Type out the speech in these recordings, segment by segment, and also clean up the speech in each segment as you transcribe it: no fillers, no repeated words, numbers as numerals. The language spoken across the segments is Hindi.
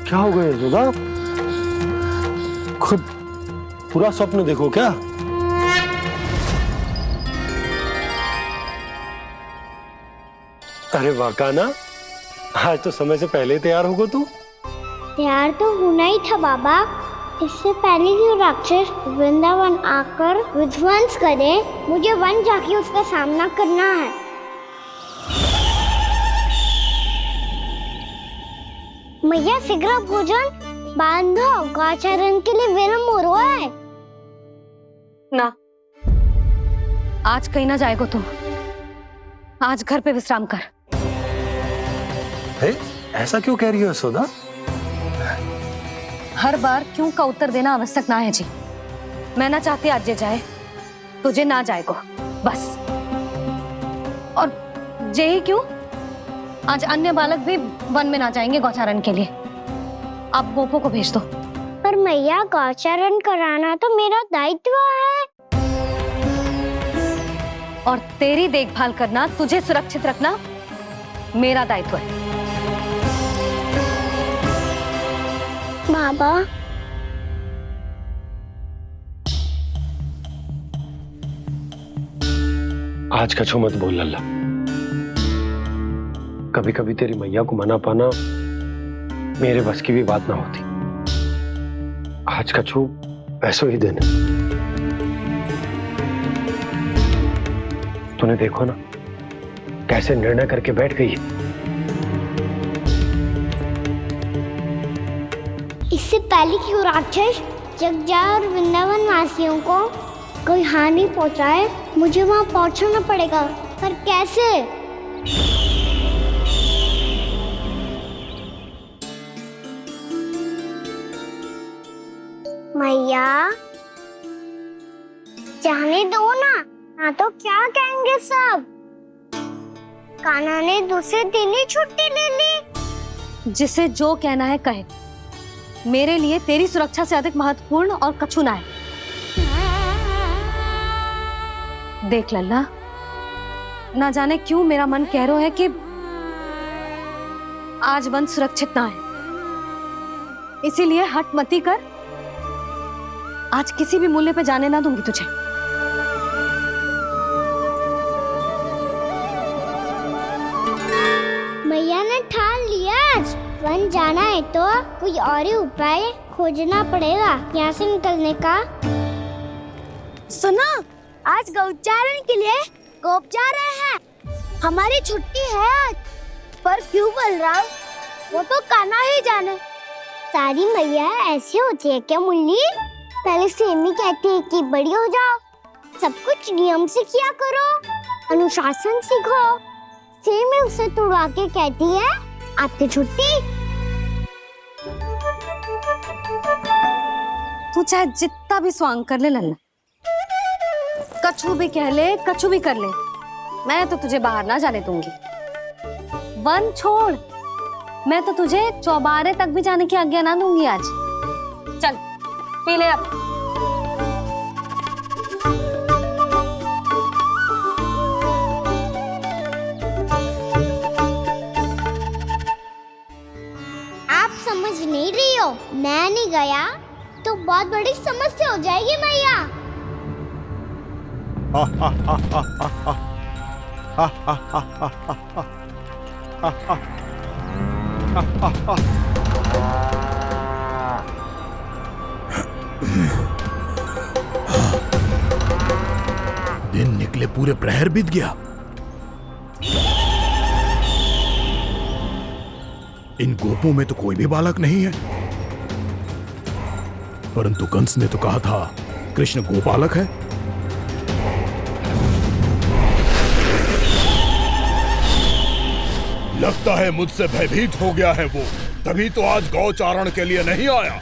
क्या हो गया यशोदा? खुद पूरा स्वप्न देखो क्या? अरे वाह ना, आज तो समय से पहले ही तैयार होगा तू। तैयार तो होना ही था बाबा। इससे पहले कि राक्षस वृंदावन आकर विध्वंस करे, मुझे वन जाके उसका सामना करना है। मैया शीघ्र भोजन बांधो, गौचरण के लिए विलंब हो रहा है। ना, आज कहीं ना जाएगो तुम। आज घर पे विश्राम कर। ऐसा क्यों कह रही हो यशोदा? हर बार क्यों का उत्तर देना आवश्यक ना है जी। मैं ना चाहती आज ये जाए, तुझे ना जाएगो बस। और जे ही क्यों, आज अन्य बालक भी वन में ना जाएंगे गौचारण के लिए। आप गोपो को भेज दो। पर मैया गौचरण कराना तो मेरा दायित्व है। और तेरी देखभाल करना, तुझे सुरक्षित रखना मेरा दायित्व है। बाबा, आज कछु मत बोल लल्ला। कभी कभी तेरी मैया को मना पाना मेरे बस की भी बात ना होती। आज कछु पैसों ही देने। तूने देखो ना कैसे निर्णय करके बैठ गई है। इससे पहले कि वो राक्षस जगजा और वृंदावन वासियों को कोई हानि पहुंचाए, मुझे वहां पहुंचना पड़ेगा। पर कैसे? मैया, जाने दो ना, हाँ तो क्या कहेंगे सब? कान्हा ने दूसरे दिन ही छुट्टी ले ली। जिसे जो कहना है कहे। मेरे लिए तेरी सुरक्षा से अधिक महत्वपूर्ण और कछु ना है। देख लल्ला, ना जाने क्यों मेरा मन कह रहा है कि आज वन सुरक्षित ना है। इसीलिए हट मती कर। आज किसी भी मूल्य पे जाने ना दूंगी तुझे। मैया ने ठान लिया, आज वन जाना है तो कोई और ही उपाय खोजना पड़ेगा यहाँ से निकलने का। सुनो, आज गौचारण के लिए गोप जा रहे हैं। हमारी छुट्टी है आज। पर क्यों बलराम? वो तो कान्हा ही जाने। सारी मैया ऐसी होती है क्या मुन्नी? पहले सेमी कहती है कि बड़ी हो जाओ, सब कुछ नियम से किया करो, अनुशासन सीखो। सेमी उसे तुड़वा के कहती है आपकी छुट्टी। तू चाहे जितना भी स्वांग कर ले लल्ला, कछु भी कह ले, कछु भी कर ले, मैं तो तुझे बाहर ना जाने दूंगी। वन छोड़, मैं तो तुझे चौबारे तक भी जाने की आज्ञा ना दूंगी आज। चल पी ले अब। आप समझ नहीं रही हो, मैं नहीं गया तो बहुत बड़ी समस्या हो जाएगी मैया। दिन निकले पूरे प्रहर बीत गया। इन गोपों में तो कोई भी बालक नहीं है, परंतु कंस ने तो कहा था कृष्ण गोपालक है। लगता है मुझसे भयभीत हो गया है वो, तभी तो आज गौचारण के लिए नहीं आया।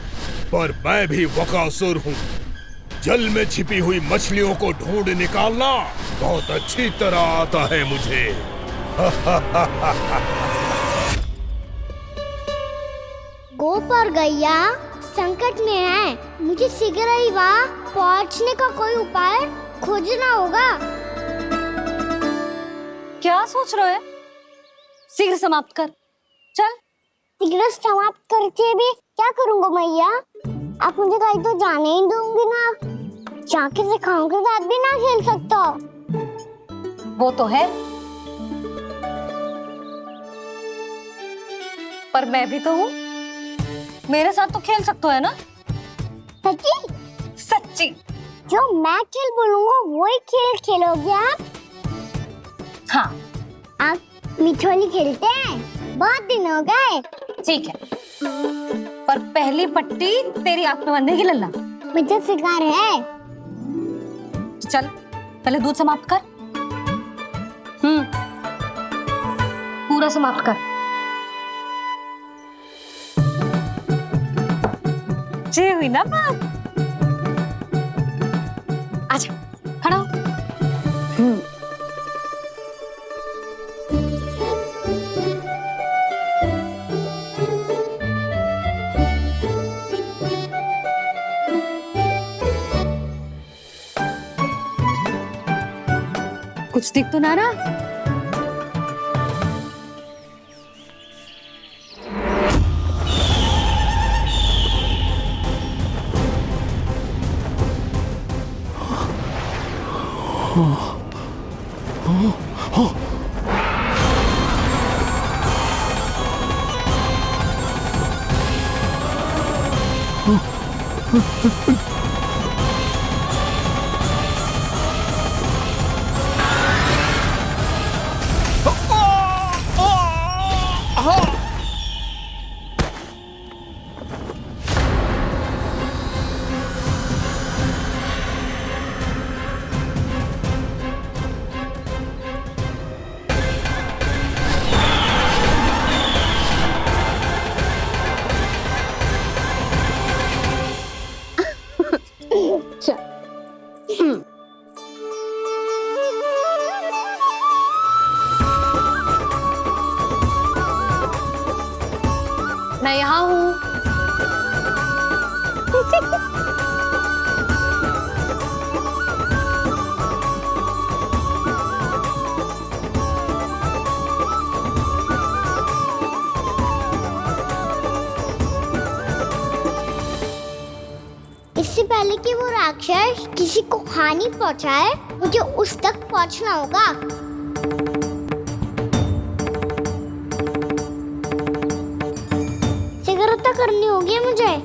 पर मैं भी बकासुर हूँ। जल में छिपी हुई मछलियों को ढूंढ निकालना बहुत अच्छी तरह आता है मुझे। गोप और गैया संकट में है, मुझे शीघ्र ही वहाँ पहुँचने का कोई उपाय खोजना होगा। क्या सोच रहे हो? शीघ्र समाप्त कर। चल सिगरेट समाप्त करके भी क्या करूंगा मैया? आप मुझे कहीं तो जाने ही दोगे ना। जाके सिखाओं के साथ भी ना खेल सकता। वो तो है, पर मैं भी तो हूँ, मेरे साथ तो खेल सकते हो है ना? सच्ची? सच्ची। जो मैं खेल बोलूंगा वही खेल खेलोगे आप? हाँ आप मिठोली खेलते हैं? बहुत दिन हो गए। ठीक है, पर पहली पट्टी तेरी आंख में बनने की लल्ला। मुझे शिकार है। चल पहले दूध समाप्त कर। पूरा समाप्त कर। जे हुई ना बात। आजा खड़ा हो। कुछ दिख तो ना रहा। मैं यहाँ हूँ। इससे पहले कि वो राक्षस किसी को हानि पहुंचाए, मुझे उस तक पहुंचना होगा। सिगरेट करनी होगी मुझे।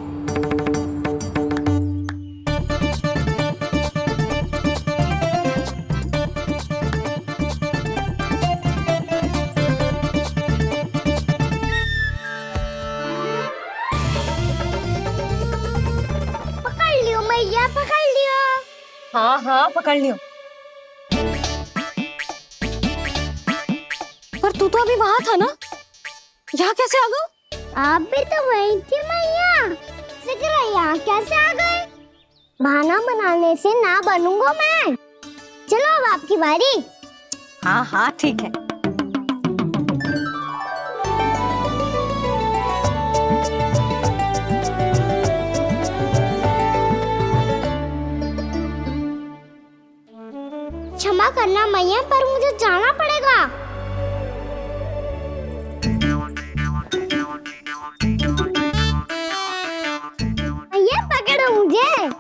पकड़ लियो मैया, पकड़ लियो। हाँ हाँ पकड़ लियो। पर तू तो अभी वहां था ना, यहाँ कैसे आ गया? आप भी तो वही थी मैया। सिगरेट यहाँ कैसे आ गए? बहाना बनाने से ना बनूंगा मैं। चलो अब आपकी बारी। हाँ हाँ ठीक है। क्षमा करना मैया, पर मुझे जाना पड़ेगा। मैया पकड़ो मुझे।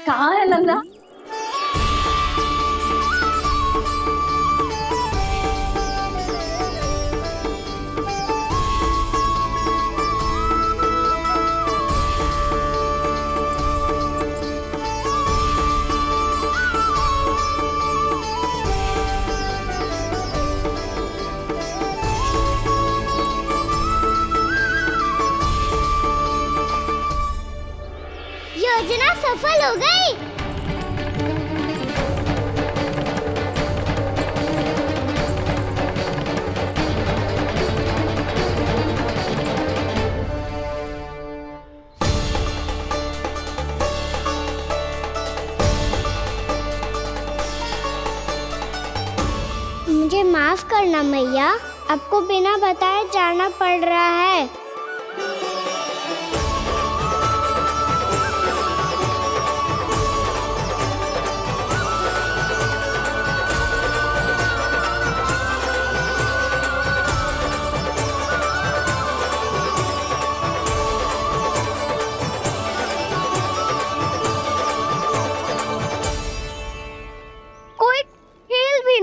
कहाँ है लल्ला? योजना सफल हो गई। मुझे माफ करना मैया, आपको बिना बताए जाना पड़ रहा है।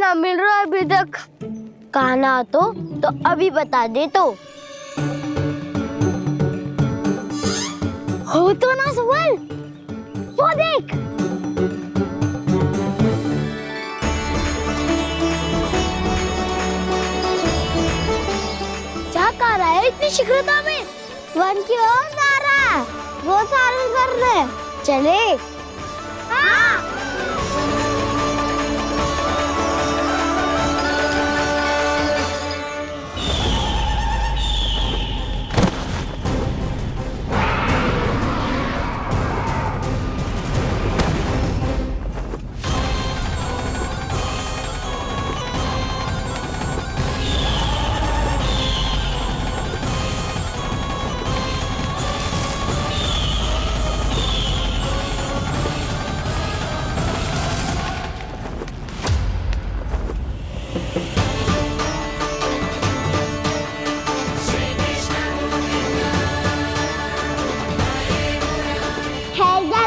ना मिल रहा है अभी तक। कहना तो अभी बता दे तो। हो तो ना सुबल, वो देख। क्या कर रहा है इतनी शीघ्रता में? वन की ओर जा रहा है, वो सारे कर रहे। चले। हाँ।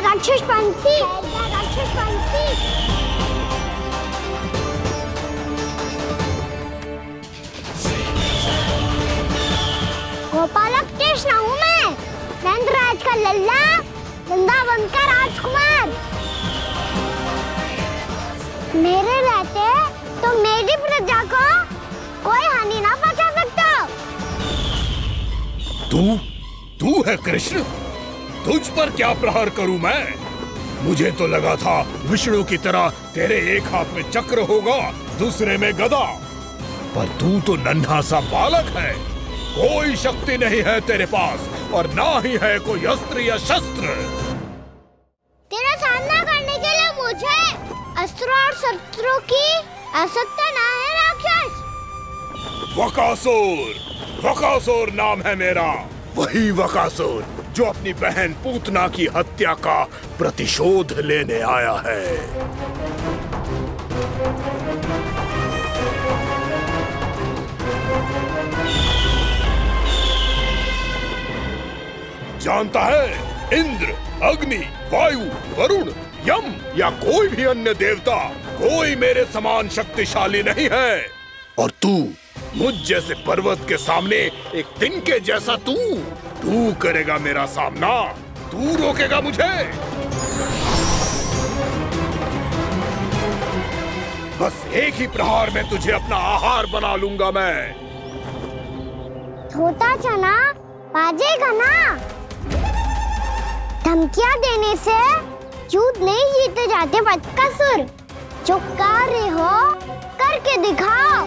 राक्षसपंथी, राक्षसपंथी। गोपालक कृष्ण हूँ मैं, नंदराज का लल्ला, वृंदावन का राजकुमार। मेरे रहते तो मेरी प्रजा को कोई हानि ना पहुंचा सकता। तू है कृष्ण? तुझ पर क्या प्रहार करूं मैं? मुझे तो लगा था विष्णु की तरह तेरे एक हाथ में चक्र होगा, दूसरे में गदा, पर तू तो नन्हा सा बालक है। कोई शक्ति नहीं है तेरे पास और ना ही है कोई अस्त्र या शस्त्र। तेरा सामना करने के लिए मुझे अस्त्र और शस्त्रों की आवश्यकता ना है राक्षस। वकासुर, वकासुर नाम है मेरा, वही वकासुर जो अपनी बहन पूतना की हत्या का प्रतिशोध लेने आया है। जानता है, इंद्र, अग्नि, वायु, वरुण, यम या कोई भी अन्य देवता, कोई मेरे समान शक्तिशाली नहीं है। और तू, मुझ जैसे पर्वत के सामने एक तिनके जैसा तू करेगा मेरा सामना? तू रोकेगा मुझे? बस एक ही प्रहार में तुझे अपना आहार बना लूंगा मैं। छोटा चना बाजेगा ना। धमकियां देने से युद्ध नहीं जीते जाते बदकसूर। जो कार्य हो करके दिखाओ।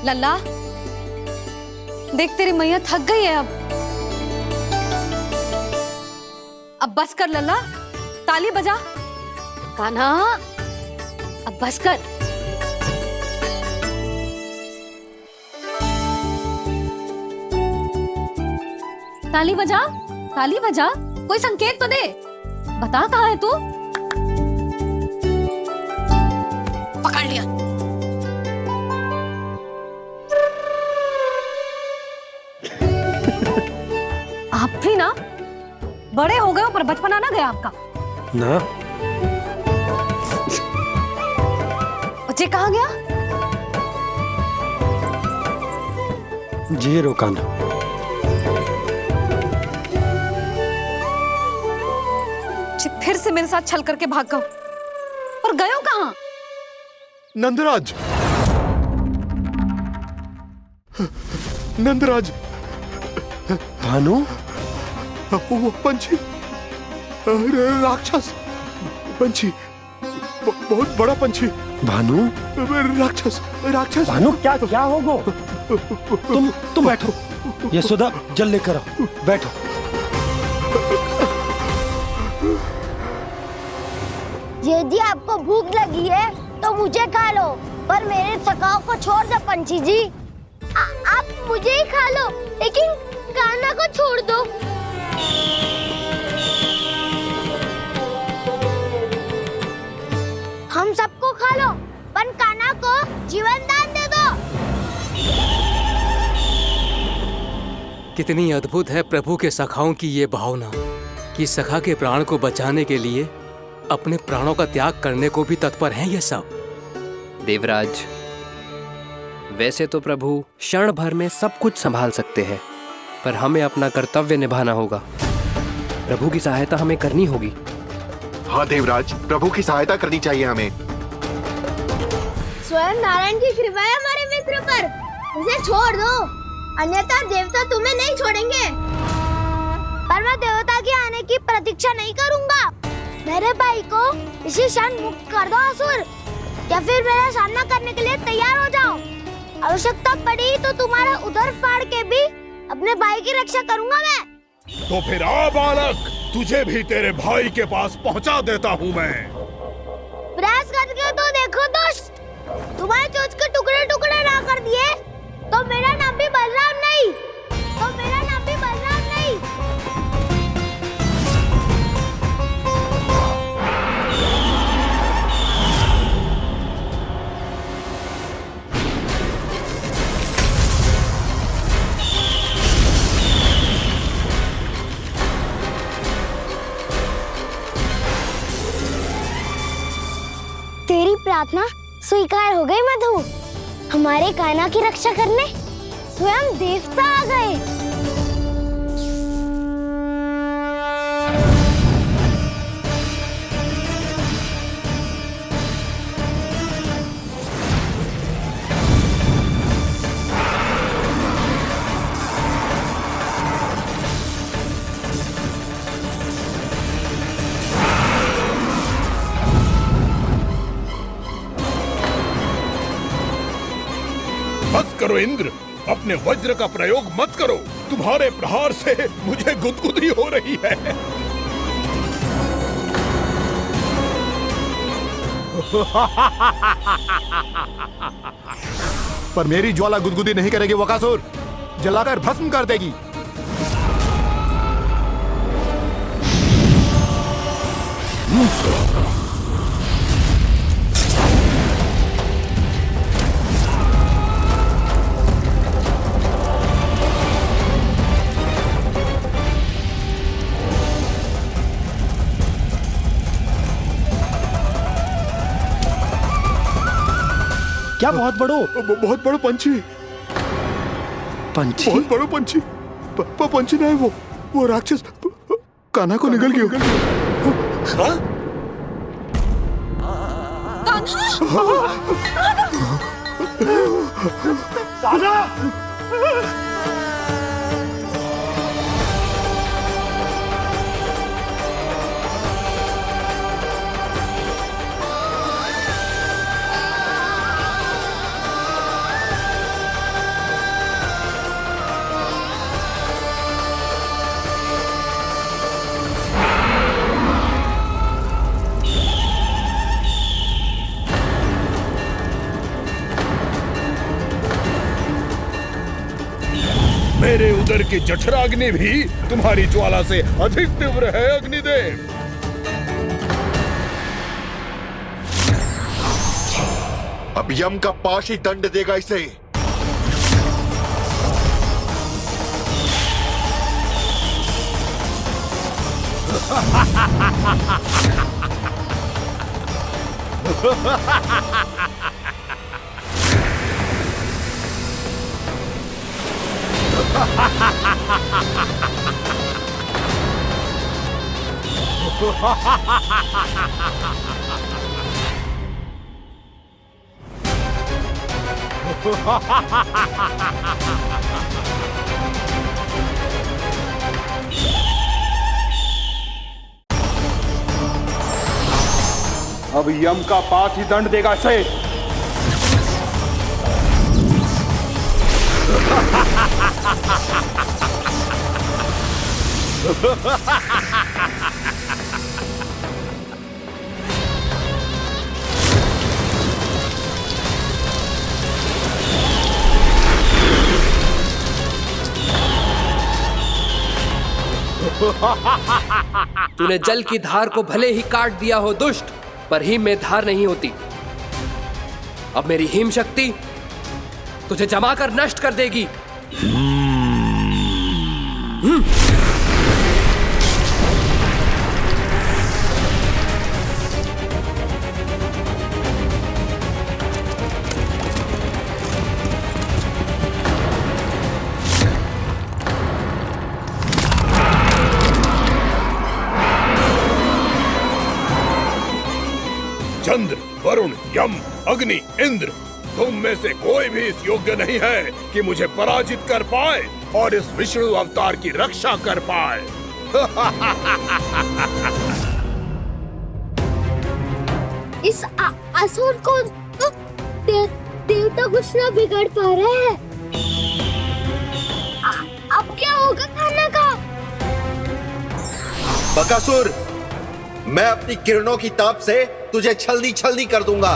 लल्ला, देख तेरी मैया थक गई है अब बस कर लल्ला, ताली बजा। कान्हा, अब बस कर। ताली बजा, ताली बजा, कोई संकेत तो दे, बता कहाँ है तू? पकड़ लिया। आप भी ना बड़े हो गए हो पर बचपना ना गया आपका ना। बच्चे कहाँ गया? जी रोकाना। फिर से मेरे साथ छल करके भाग गए और गए हो कहाँ? नंदराज, नंदराज, भानु, वो पंछी, राक्षस पंछी, बहुत बड़ा पंछी, भानु, राक्षस राक्षस। भानु क्या क्या होगा? तुम बैठो, यशोदा जल लेकर आओ, बैठो। यदि आपको भूख लगी है तो मुझे खा लो, पर मेरे सखाओं को छोड़ दो पंछी जी। आप मुझे ही खा लो, लेकिन कान्हा को छोड़ दो। हम सबको खा लो, पर कान्हा को जीवन दान दे दो। कितनी अद्भुत है प्रभु के सखाओं की ये भावना कि सखा के प्राण को बचाने के लिए अपने प्राणों का त्याग करने को भी तत्पर हैं ये सब। देवराज, वैसे तो प्रभु क्षण भर में सब कुछ संभाल सकते हैं, पर हमें अपना कर्तव्य निभाना होगा। प्रभु की सहायता हमें करनी होगी। हाँ देवराज, प्रभु की सहायता करनी चाहिए हमें। स्वयं नारायण की कृपा है हमारे मित्र पर, उसे छोड़ दो, अन्यथा देवता तुम्हें नहीं छोड़ेंगे। पर मैं देवता के आने की प्रतीक्षा नहीं करूंगा। मेरे भाई को इसी क्षण मुक्त कर दो असुर, या फिर मेरा सामना करने के लिए तैयार हो जाओ। आवश्यकता पड़ी तो तुम्हारा उदर फाड़ के भी अपने भाई की रक्षा करूंगा मैं। तो फिर आ बालक, तुझे भी तेरे भाई के पास पहुंचा देता हूँ मैं। प्रयास करके तो देखो दोस्त, तुम्हारे चोंच के टुकड़े टुकड़े ना कर दिए तो मेरा नाम भी बलराम नहीं, तो मेरा नाम भी बलराम नहीं। तेरी प्रार्थना स्वीकार हो गई मधु। हमारे कान्हा की रक्षा करने स्वयं देवता आ गए। बस करो इंद्र, अपने वज्र का प्रयोग मत करो। तुम्हारे प्रहार से मुझे गुदगुदी हो रही है। पर मेरी ज्वाला गुदगुदी नहीं करेगी वकासुर, जलाकर भस्म कर देगी। क्या बहुत बड़ो? बहुत बड़ो पंछी। पंछी? बहुत बड़ो पंछी। पंछी नहीं, वो राक्षस कान्हा को निगल गया। हाँ? मेरे उदर की जठराग्नि भी तुम्हारी ज्वाला से अधिक तीव्र है अग्निदेव। अब यम का पाश ही दंड देगा इसे। अब यम का पास ही दंड देगा इसे। तूने जल की धार को भले ही काट दिया हो दुष्ट, पर हिम में धार नहीं होती। अब मेरी हिम शक्ति तुझे जमा कर नष्ट कर देगी। चंद्र, वरुण, यम, अग्नि, इंद्र, तुम में से कोई भी इस योग्य नहीं है कि मुझे पराजित कर पाए और इस विष्णु अवतार की रक्षा कर पाए। इस असुर को देवता कुछ ना बिगाड़ पा रहे हैं। अब क्या होगा खाना का? बकासुर, मैं अपनी किरणों की ताप से तुझे छल्दी छल्दी कर दूंगा।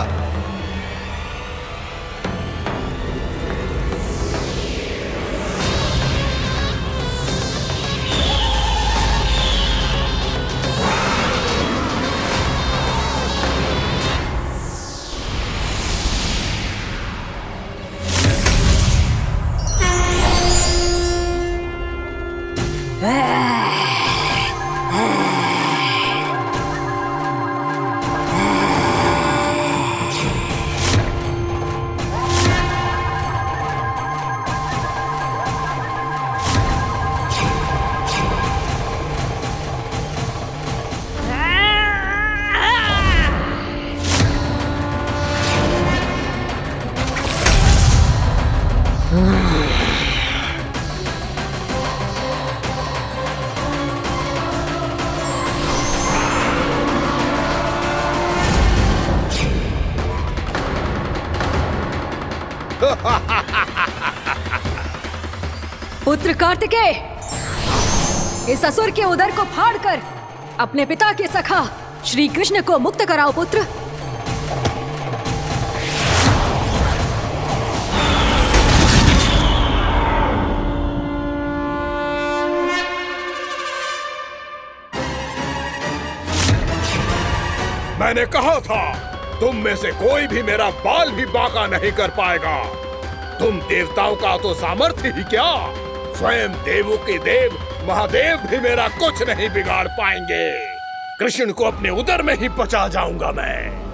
पुत्र कार्तिकेय, इस असुर के उदर को फाड़कर अपने पिता के सखा श्री कृष्ण को मुक्त कराओ पुत्र। मैंने कहा था, तुम में से कोई भी मेरा बाल भी बांका नहीं कर पाएगा। तुम देवताओं का तो सामर्थ्य ही क्या, स्वयं देवों के देव महादेव भी मेरा कुछ नहीं बिगाड़ पाएंगे। कृष्ण को अपने उदर में ही पचा जाऊंगा मैं।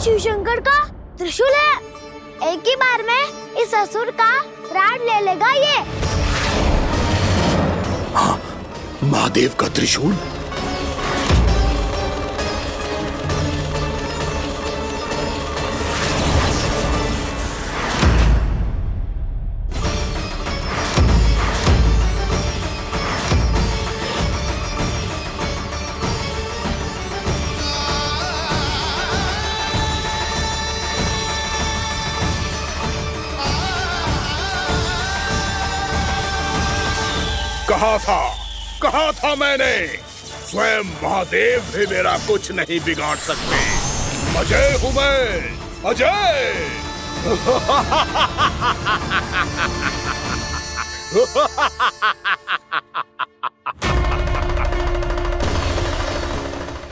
शिव शंकर का त्रिशूल है। एक ही बार में इस असुर का प्राण ले लेगा ये। हाँ, महादेव का त्रिशूल। कहा था मैंने, स्वयं महादेव भी मेरा कुछ नहीं बिगाड़ सकते। अजय हूं मैं, अजय।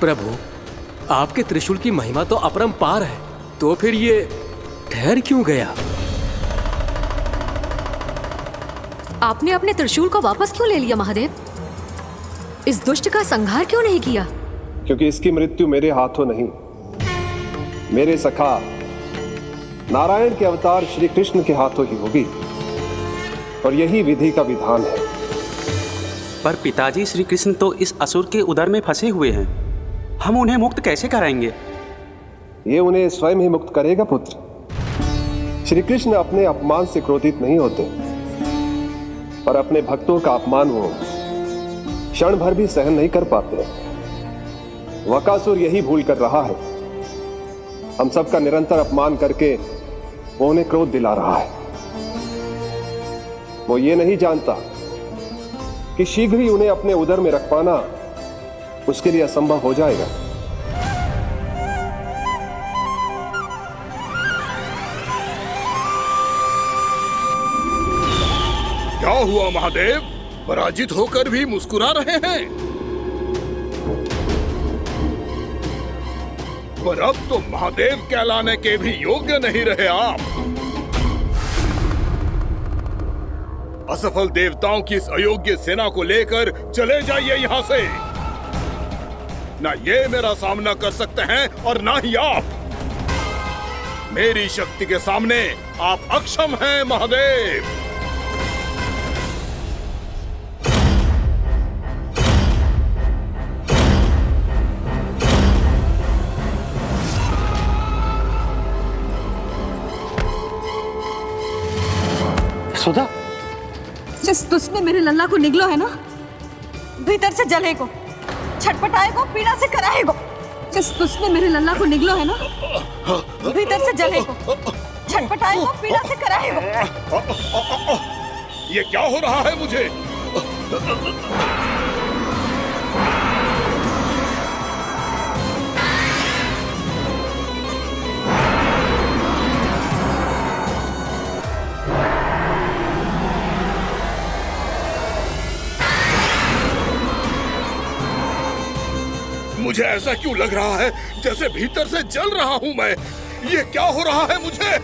प्रभु, आपके त्रिशूल की महिमा तो अपरंपार है, तो फिर ये ठहर क्यों गया? आपने अपने त्रिशूल को वापस क्यों ले लिया महादेव? इस दुष्ट का संहार क्यों नहीं किया? क्योंकि इसकी मृत्यु मेरे हाथों नहीं, मेरे सखा नारायण के अवतार श्री कृष्ण के हाथों ही होगी, और यही विधि का विधान है। पर पिताजी, श्री कृष्ण तो इस असुर के उदर में फंसे हुए हैं, हम उन्हें मुक्त कैसे कराएंगे? ये उन्हें स्वयं ही मुक्त करेगा पुत्र। श्री कृष्ण अपने अपमान से क्रोधित नहीं होते, पर अपने भक्तों का अपमान वो क्षण भर भी सहन नहीं कर पाते। वकासुर यही भूल कर रहा है, हम सबका निरंतर अपमान करके वो उन्हें क्रोध दिला रहा है। वो ये नहीं जानता कि शीघ्र ही उन्हें अपने उदर में रख पाना उसके लिए असंभव हो जाएगा। क्या हुआ महादेव? पराजित होकर भी मुस्कुरा रहे हैं। पर अब तो महादेव कहलाने के भी योग्य नहीं रहे आप। असफल देवताओं की इस अयोग्य सेना को लेकर चले जाइए यहाँ से। ना ये मेरा सामना कर सकते हैं और ना ही आप। मेरी शक्ति के सामने आप अक्षम हैं महादेव। सुधा, जिस दुष्ट ने मेरे लल्ला को निगलो है ना, भीतर से जलेगो, छटपटाएगो, पीड़ा से कराएगो। जिस दुष्ट ने मेरे लल्ला को निगलो है ना, भीतर से जलेगो, छटपटाएगो, पीड़ा से कराएगो। ये क्या हो रहा है मुझे? मुझे ऐसा क्यों लग रहा है जैसे भीतर से जल रहा हूं मैं? ये क्या हो रहा है मुझे?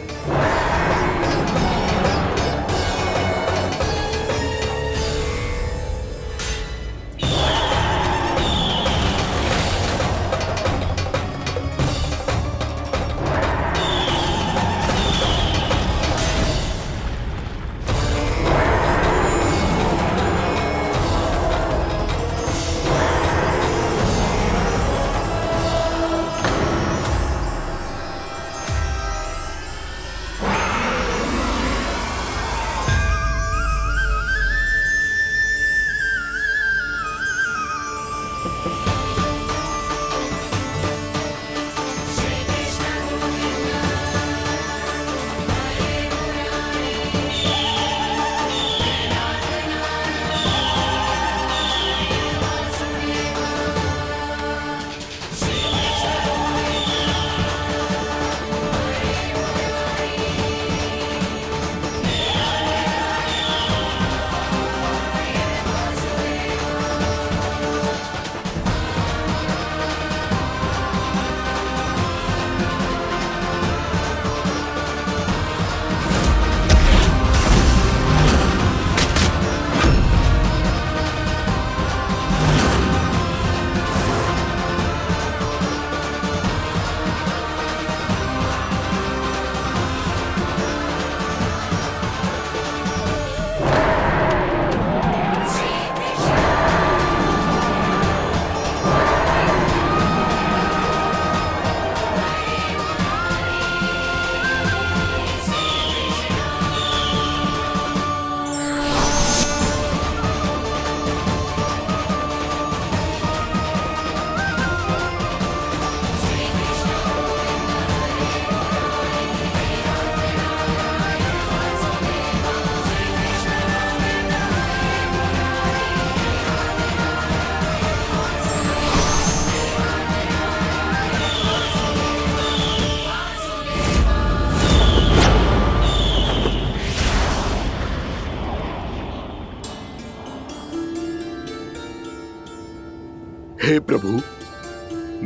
हे प्रभु,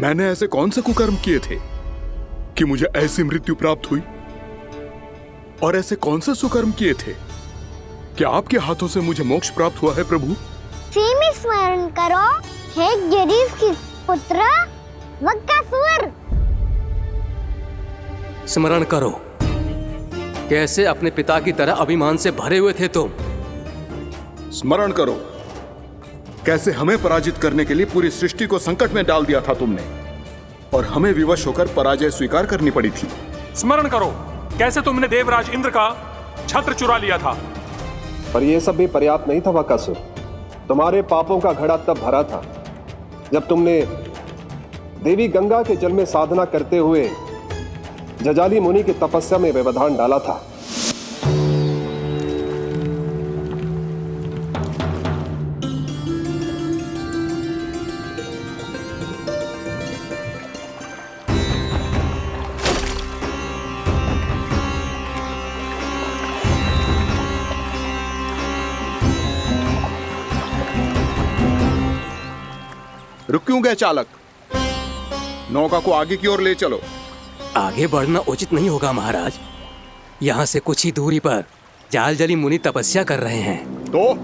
मैंने ऐसे कौन से कुकर्म किए थे कि मुझे ऐसी मृत्यु प्राप्त हुई? और ऐसे कौन से सुकर्म किए थे? क्या आपके हाथों से मुझे मोक्ष प्राप्त हुआ है प्रभु? में स्मरण करो, हे गिरीश की पुत्र वक्कासुर। स्मरण करो, कैसे अपने पिता की तरह अभिमान से भरे हुए थे तुम। स्मरण करो, कैसे हमें पराजित करने के लिए पूरी सृष्टि को संकट में डाल दिया था तुमने, और हमें विवश होकर पराजय स्वीकार करनी पड़ी थी। स्मरण करो, कैसे तुमने देवराज इंद्र का छत्र चुरा लिया था। पर यह सब भी पर्याप्त नहीं था वक्कासुर। तुम्हारे पापों का घड़ा तब भरा था जब तुमने देवी गंगा के जल में साधना करते हुए जजाली मुनि की तपस्या में व्यवधान डाला था। रुक क्यों गए चालक? नौका को आगे की ओर ले चलो। आगे बढ़ना उचित नहीं होगा महाराज। यहाँ से कुछ ही दूरी पर जालजली मुनि तपस्या कर रहे हैं। तो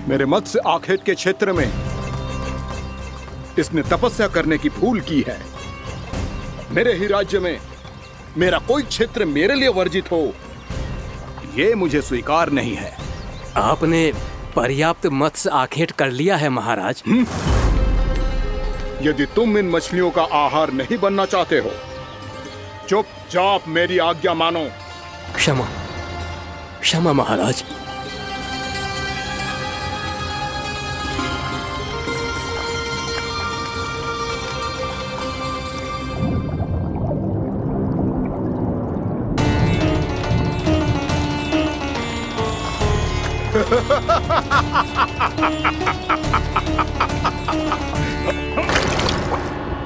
मेरे मत्स्य आखेट के क्षेत्र में इसने तपस्या करने की भूल की है। मेरे ही राज्य में मेरा कोई क्षेत्र मेरे लिए वर्जित हो, यह मुझे स्वीकार नहीं है। आपने पर्याप्त मत्स्य आखेट कर लिया है महाराज। यदि तुम इन मछलियों का आहार नहीं बनना चाहते हो, चुपचाप मेरी आज्ञा मानो। क्षमा, क्षमा महाराज।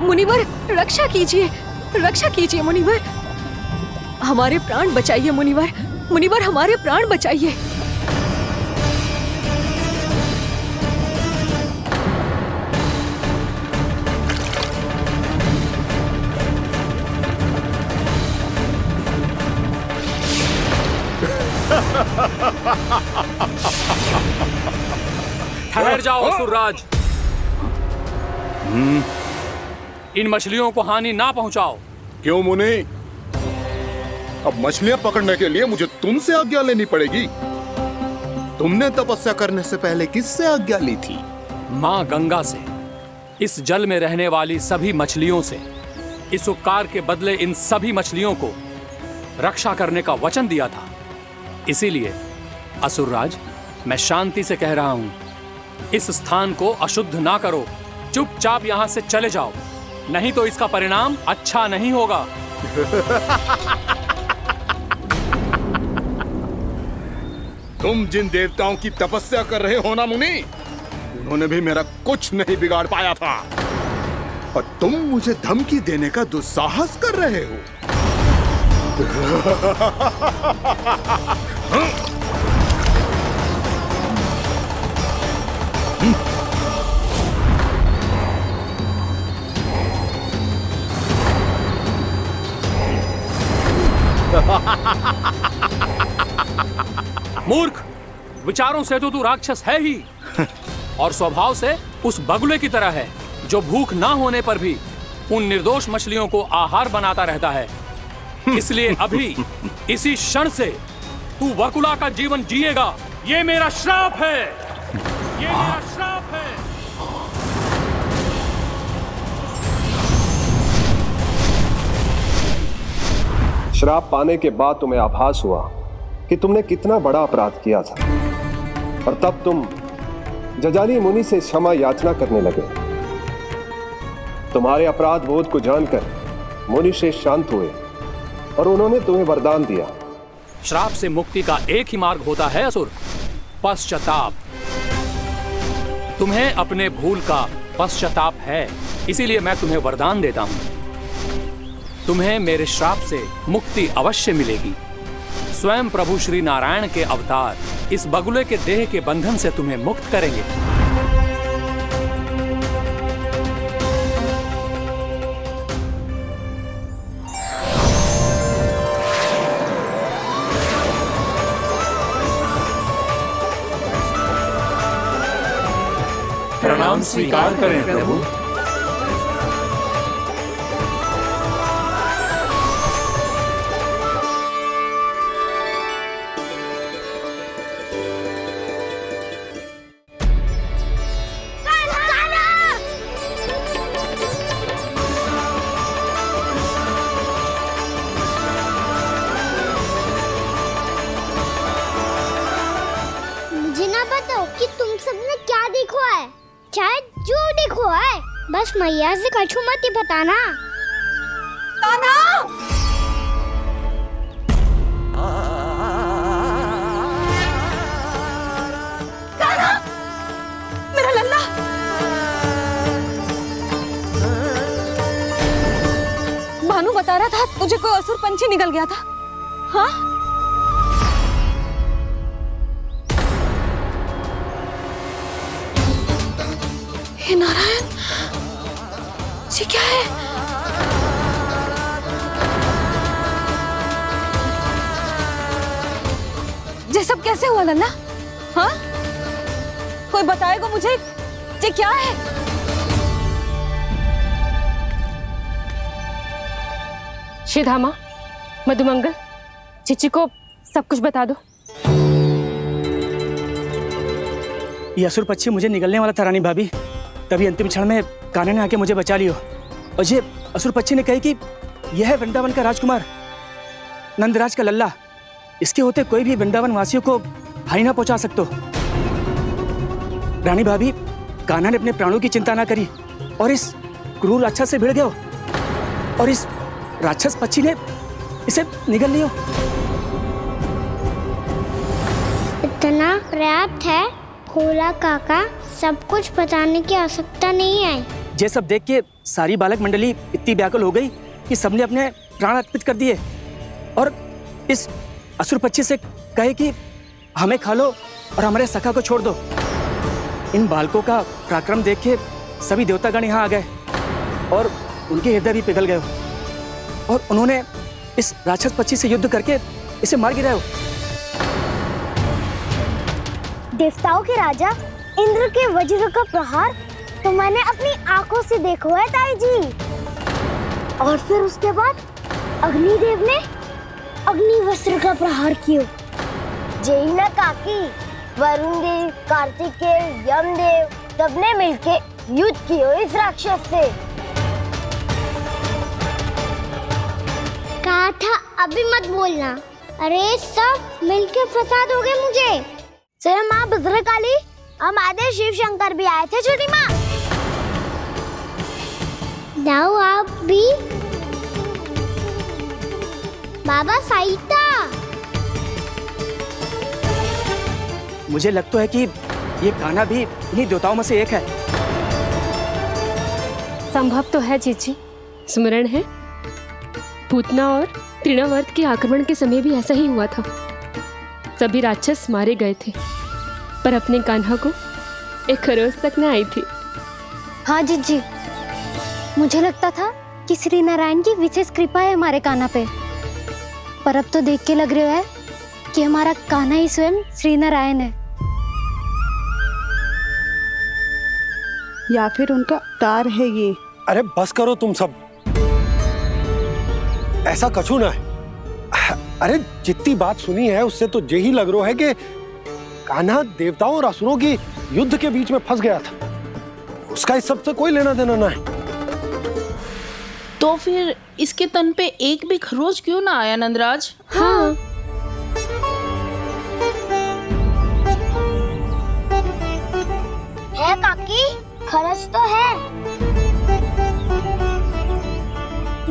मुनिवर, रक्षा कीजिए, रक्षा कीजिए मुनिवर, हमारे प्राण बचाइए मुनिवर, मुनिवर हमारे प्राण बचाइए। ठहर जाओ असुरराज, इन मछलियों को हानि ना पहुंचाओ। क्यों मुनि? अब मछलियां पकड़ने के लिए मुझे तुमसे आज्ञा लेनी पड़ेगी। तुमने तपस्या करने से पहले किससे आज्ञा ली थी? मां गंगा से, इस जल में रहने वाली सभी मछलियों से। इस उपकार के बदले इन सभी मछलियों को रक्षा करने का वचन दिया था। इसीलिए असुरराज, मैं शांति से कह रहा हूं, इस स्थान को अशुद्ध ना करो, चुपचाप यहां से चले जाओ, नहीं तो इसका परिणाम अच्छा नहीं होगा। तुम जिन देवताओं की तपस्या कर रहे हो ना मुनि, उन्होंने भी मेरा कुछ नहीं बिगाड़ पाया था, और तुम मुझे धमकी देने का दुस्साहस कर रहे हो। मूर्ख, विचारों से तो तू राक्षस है ही, और स्वभाव से उस बगुले की तरह है जो भूख ना होने पर भी उन निर्दोष मछलियों को आहार बनाता रहता है। इसलिए अभी इसी क्षण से तू वकुला का जीवन जिएगा। ये मेरा श्राप है, ये मेरा श्राप है। श्राप पाने के बाद तुम्हें आभास हुआ कि तुमने कितना बड़ा अपराध किया था, और तब तुम जजाली मुनि से क्षमा याचना करने लगे। तुम्हारे अपराध बोध को जानकर मुनि श्रेष्ठ शांत हुए और उन्होंने तुम्हें वरदान दिया। श्राप से मुक्ति का एक ही मार्ग होता है असुर, पश्चाताप। तुम्हें अपने भूल का पश्चाताप है, इसीलिए मैं तुम्हें वरदान देता हूं। तुम्हें मेरे श्राप से मुक्ति अवश्य मिलेगी। स्वयं प्रभु श्री नारायण के अवतार इस बगुले के देह के बंधन से तुम्हें मुक्त करेंगे। प्रणाम स्वीकार करें प्रभु। मुझे ना बताओ कि तुम सबने क्या देखा है, चाहे जो देखो है, बस मैया से कछु मत ही बताना। कान्हा! कान्हा! मेरा लल्ला! भानु बता रहा था तुझे कोई असुर पंछी निकल गया था। हाँ? हे नारायण, ये क्या है? ये सब कैसे हुआ लल्ला? हाँ? कोई बताएगा मुझे ये क्या है? श्रीधामा, मधुमंगल, चिची को सब कुछ बता दो। ये असुर पक्षी मुझे निगलने वाला था रानी भाभी, तभी अंतिम क्षण में कान्हा ने आके मुझे बचा लियो। और ये असुर पक्षी ने कही कि यह है वृंदावन का राजकुमार नंदराज का लल्ला, इसके होते कोई भी वृंदावन वासियों को हानि ना पहुंचा सकते। रानी भाभी, कान्हा ने अपने प्राणों की चिंता ना करी और इस क्रूर राक्षस से भिड़ गयो और इस राक्षस पक्षी ने इसे निगल लियो। इतना पर्याप्त है भोला काका, सब कुछ बताने की आवश्यकता नहीं है। ये सब देख के सारी बालक मंडली इतनी व्याकुल हो गई कि सबने अपने प्राण अर्पित कर दिए और इस असुर पक्षी से कहे कि हमें खा लो और हमारे सखा को छोड़ दो। इन बालकों का पराक्रम देख के सभी देवतागण यहाँ आ गए और उनके हृदय भी पिघल गए और उन्होंने इस राक्षस पक्षी से युद्ध करके इसे मार गिराया। देवताओं के राजा इंद्र के वज्र का प्रहार तो मैंने अपनी आंखों से देखा है ताई जी। और फिर उसके बाद अग्निदेव ने अग्निवस्त्र का प्रहार किया। जय ना काकी, वरुण देव, कार्तिकेय, यमदेव सबने मिलके युद्ध किया इस राक्षस से। कहा था अभी मत बोलना। अरे सब मिलके फंसा दोगे मुझे। जय माँ भद्रकाली, हमारे शिव शंकर भी आए थे छोटी माँ। जाओ आप भी। बाबा साईता, मुझे लगता है कि ये कान्हा भी इन्हीं देवताओं में से एक है। संभव तो है चीची। स्मरण है, पूतना और तृणावर्त के आक्रमण के समय भी ऐसा ही हुआ था। सभी राक्षस मारे गए थे, पर अपने कान्हा को एक खरोच तक न आई थी। हाँ जीजी, मुझे लगता था कि श्री नारायण की विशेष कृपा है हमारे कान्हा पे, पर अब तो देख के लग रहा है कि हमारा कान्हा ही स्वयं श्री नारायण है। या फिर उनका अवतार है ये। अरे बस करो तुम सब, ऐसा कछु ना है। अरे जितनी बात सुनी है उससे तो यही लग रहा है कि कान्हा देवताओं और असुरों की युद्ध के बीच में फंस गया था। उसका इस सब से कोई लेना देना ना है। तो फिर इसके तन पे एक भी खरोच क्यों ना आया नंदराज? हाँ, है काकी, खरच तो है।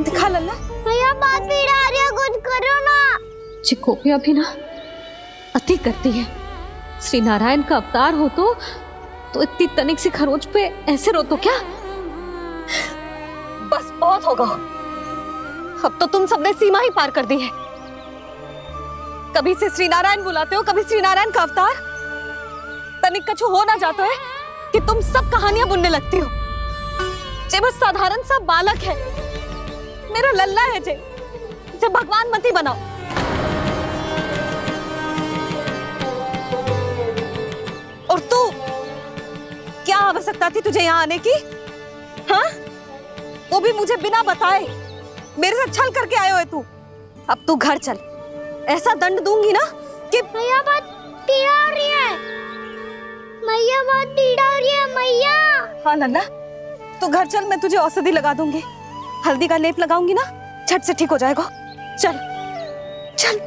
दिखा लल्ला। भैया बात भी आ रही है, कुछ करो ना। चिकोपिया भी ना अति करती है। श्री नारायण का अवतार हो तो इतनी तनिक सी खरोच पे ऐसे रो तो क्या? बस बहुत होगा। अब तो तुम सबने सीमा ही पार कर दी है। कभी से श्री नारायण बुलाते हो, कभी श्री नारायण का अवतार। तनिक कछु हो ना जाता है कि तुम सब कहानियां बुनने लगती हो। जे बस साधारण सा बालक है, मेरा लल्ला है जे, इसे भगवान मत ही बनाओ। और तू क्या आवश्यकता थी तुझे यहाँ आने की? हाँ, वो भी मुझे बिना बताए। मेरे साथ छल करके आयो है तू। अब तू घर चल, ऐसा दंड दूंगी ना कि मैया बहुत पीड़ा हो रही है। मैया बहुत पीड़ा हो रही है मैया। हाँ नन्ना, तू घर चल, मैं तुझे औषधि लगा दूंगी। हल्दी का लेप लगाऊंगी ना, झट से ठीक हो जाएगा। चल चल।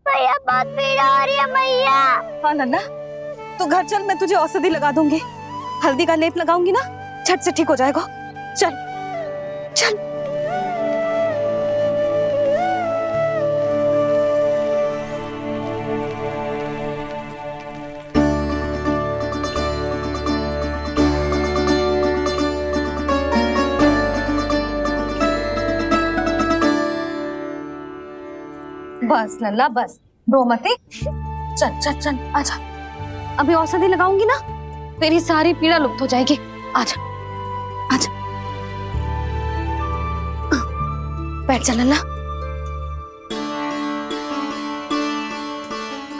मैया बहुत पीड़ा हो रही है मैया। हाँ नन्ना, तू घर चल, मैं तुझे औषधि लगा दूंगी। हल्दी का लेप लगाऊंगी ना, झट से ठीक हो जाएगा। चल चल। बस लल्ला बस, रो मत। चल चल चल, आजा। अभी औषधि लगाऊंगी ना, तेरी सारी पीड़ा लुप्त हो जाएगी। आजा आजा, बैठ जा लल्ला।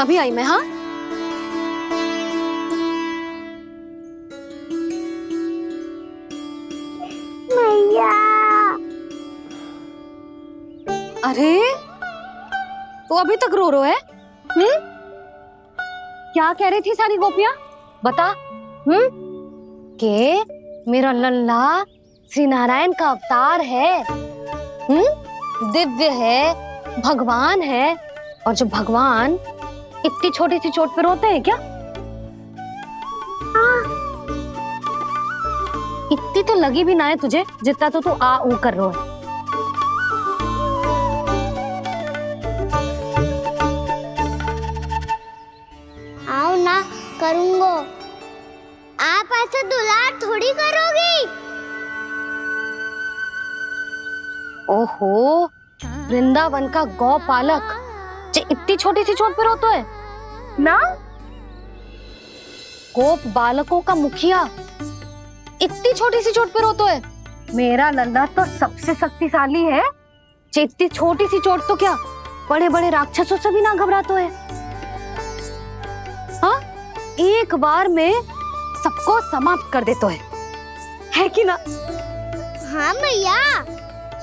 अभी आई मैं। हाँ, मैया। अरे तो अभी तक रो रो है? क्या कह रही थी सारी गोपियां? बता। के मेरा लल्ला श्री नारायण का अवतार है, दिव्य है, भगवान है। और जो भगवान इतनी छोटी सी चोट पे रोते हैं क्या? इतनी तो लगी भी ना है तुझे, जितना तो तू आ ऊ कर रो है। आओ ना करूंगो। आप ऐसे दुलार थोड़ी करोगी। ओहो, वृंदावन का गौपालक जो इतनी छोटी सी चोट पे रोता है ना? गोप बालकों का मुखिया इतनी छोटी सी चोट पे रोता है? मेरा लल्ला तो सबसे शक्तिशाली है। इतनी छोटी सी चोट तो क्या, बड़े बड़े राक्षसों से भी ना घबराता है। हाँ, एक बार में सबको समाप्त कर देता है कि ना? हाँ मैया,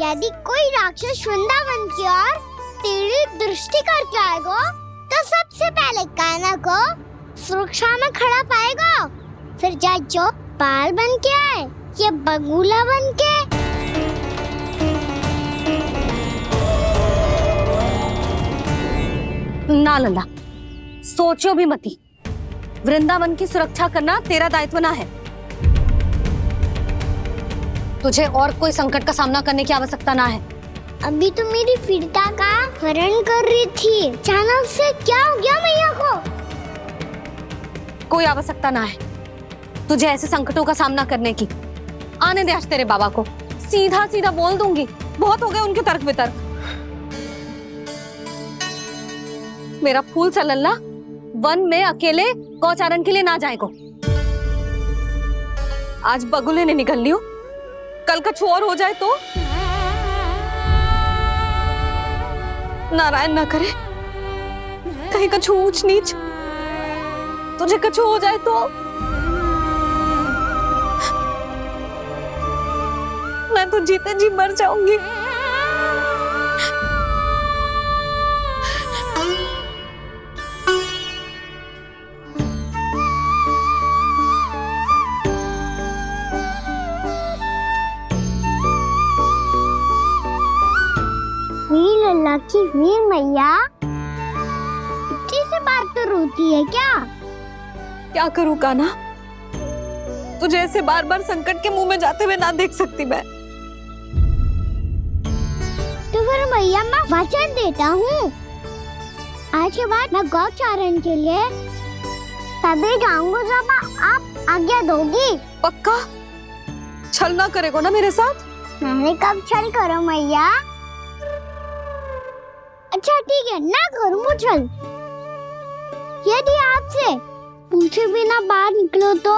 यदि कोई राक्षस वृंदावन की ओर तेरी दृष्टि करके आएगा तो सबसे पहले कान्हा को सुरक्षा में खड़ा पाएगा। फिर चाहे जो बाल बन के आए या बगुला बन के। ना लल्ला, सोचो भी मती। वृंदावन की सुरक्षा करना तेरा दायित्व ना है। तुझे और कोई संकट का सामना करने की आवश्यकता ना है। अभी तो मेरी पीड़िता का हरण कर रही थी, अचानक से क्या हो गया मैया को? कोई आवश्यकता ना है तुझे ऐसे संकटों का सामना करने की। आने दे आज तेरे बाबा को, सीधा सीधा बोल दूंगी। बहुत हो गए उनके तर्क वितर्क। मेरा फूल सा लल्ला वन में अकेले गौचारण के लिए ना जाएगो। आज बगुले ने निकल लियो, कल कछु और हो जाए तो? नारायण ना करे, कहीं कछु ऊंच नीच तुझे कछु हो जाए तो? मैं तो जीते जी मर जाऊंगी। लल्ला की वीर मैया इतनी सी बात तो रोती है क्या? क्या करूं कान्हा, तुझे ऐसे बार बार संकट के मुंह में जाते हुए ना देख सकती मैं। तो फिर मैया मैं वचन देता हूँ, आज के बाद मैं गौचारण के लिए तभी जाऊंगा जब आप आज्ञा दोगी। पक्का? छल ना करेगो ना मेरे साथ? मैंने कब छल करो मैया? अच्छा ठीक है, ना करूँ छल। यदि आपसे पूछे बिना बाहर निकलो तो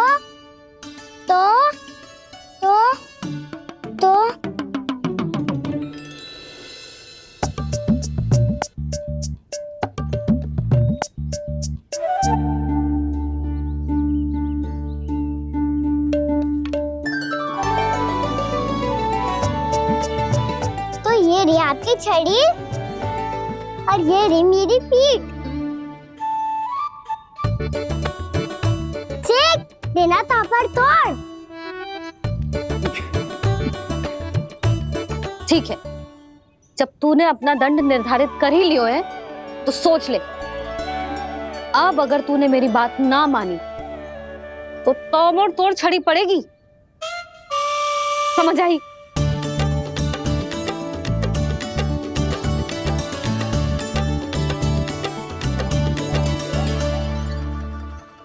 ये रही आपकी छड़ी और ये रही मेरी पीठ। चेक देना तापर तोड़। ठीक है, जब तूने अपना दंड निर्धारित कर ही लियो है तो सोच ले, अब अगर तूने मेरी बात ना मानी तो तोड़ तोड़ छड़ी पड़ेगी, समझ आई?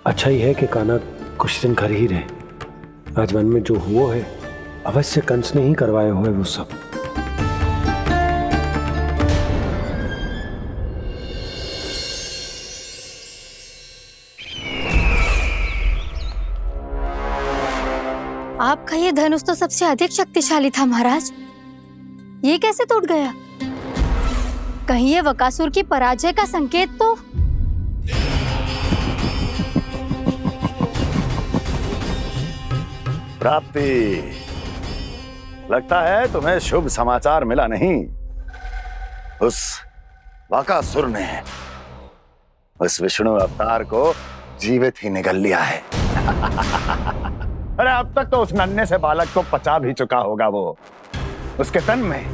अच्छा ही है कि कान्हा कुछ दिन घर ही रहे। आज वन में जो हुआ है अवश्य कंस ने ही करवाए हुए वो सब। आपका ये धनुष तो सबसे अधिक शक्तिशाली था महाराज, ये कैसे टूट गया? कहीं ये वकासुर की पराजय का संकेत तो? प्राप्ति, लगता है तुम्हें शुभ समाचार मिला नहीं। उस वकासुर ने उस विष्णु अवतार को जीवित ही निगल लिया है। अरे अब तक तो उस नन्हे से बालक को पचा भी चुका होगा वो। उसके तन में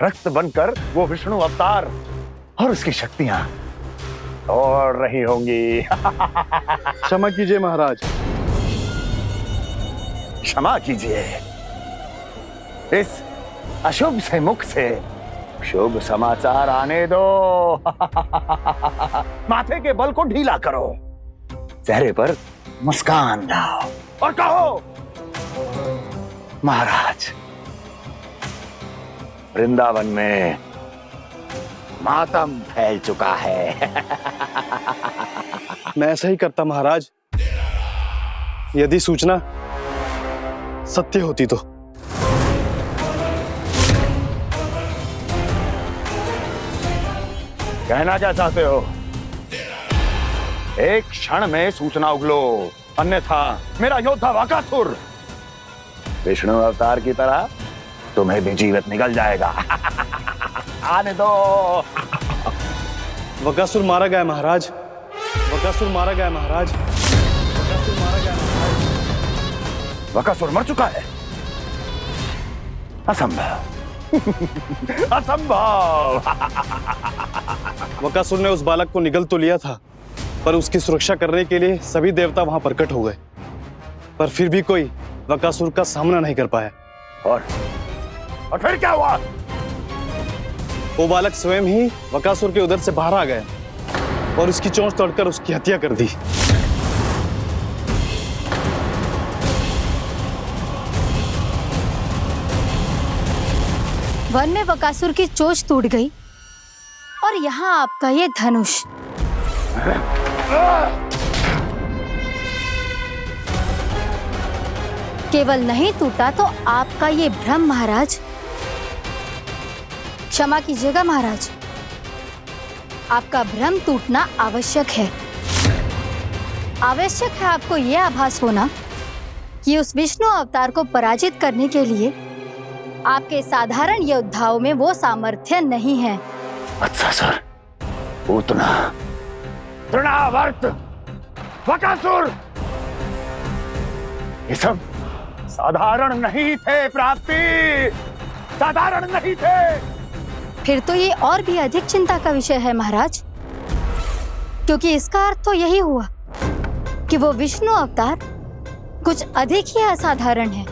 रक्त बनकर वो विष्णु अवतार और उसकी शक्तियां दौड़ रही होंगी। क्षमा कीजिए महाराज। क्षमा कीजिए, इस अशुभ से मुख से शुभ समाचार आने दो। माथे के बल को ढीला करो, चेहरे पर मुस्कान लाओ और कहो, महाराज, वृंदावन में मातम फैल चुका है। मैं ऐसा ही करता महाराज, यदि सूचना सत्य होती तो। कहना क्या चाहते हो? एक क्षण में सूचना उगलो, अन्यथा मेरा योद्धा वकासुर विष्णु अवतार की तरह तुम्हें भी जीवित निकल जाएगा। आने दो। वकासुर मारा गया महाराज, वकासुर मारा गया महाराज, वकासुर मारा गया महाराज। वकासुर मर चुका है? असंभव। असंभव। वकासुर ने उस बालक को निगल तो लिया था, पर उसकी सुरक्षा करने के लिए सभी देवता वहां प्रकट हो गए, पर फिर भी कोई वकासुर का सामना नहीं कर पाया। और फिर क्या हुआ? वो बालक स्वयं ही वकासुर के उदर से बाहर आ गया और उसकी चोंच तोड़कर उसकी हत्या कर दी। वन में वकासुर की चोंच टूट गई और यहाँ आपका ये धनुष। केवल नहीं टूटा तो आपका ये भ्रम महाराज। क्षमा कीजिएगा महाराज, आपका भ्रम टूटना आवश्यक है। आवश्यक है आपको यह आभास होना कि उस विष्णु अवतार को पराजित करने के लिए आपके साधारण योद्धाओं में वो सामर्थ्य नहीं है। अच्छा सर, पूतना, तृणावर्त, वकासुर, ये सब साधारण नहीं थे प्राप्ति, साधारण नहीं थे। फिर तो ये और भी अधिक चिंता का विषय है महाराज, क्योंकि इसका अर्थ तो यही हुआ कि वो विष्णु अवतार कुछ अधिक ही असाधारण है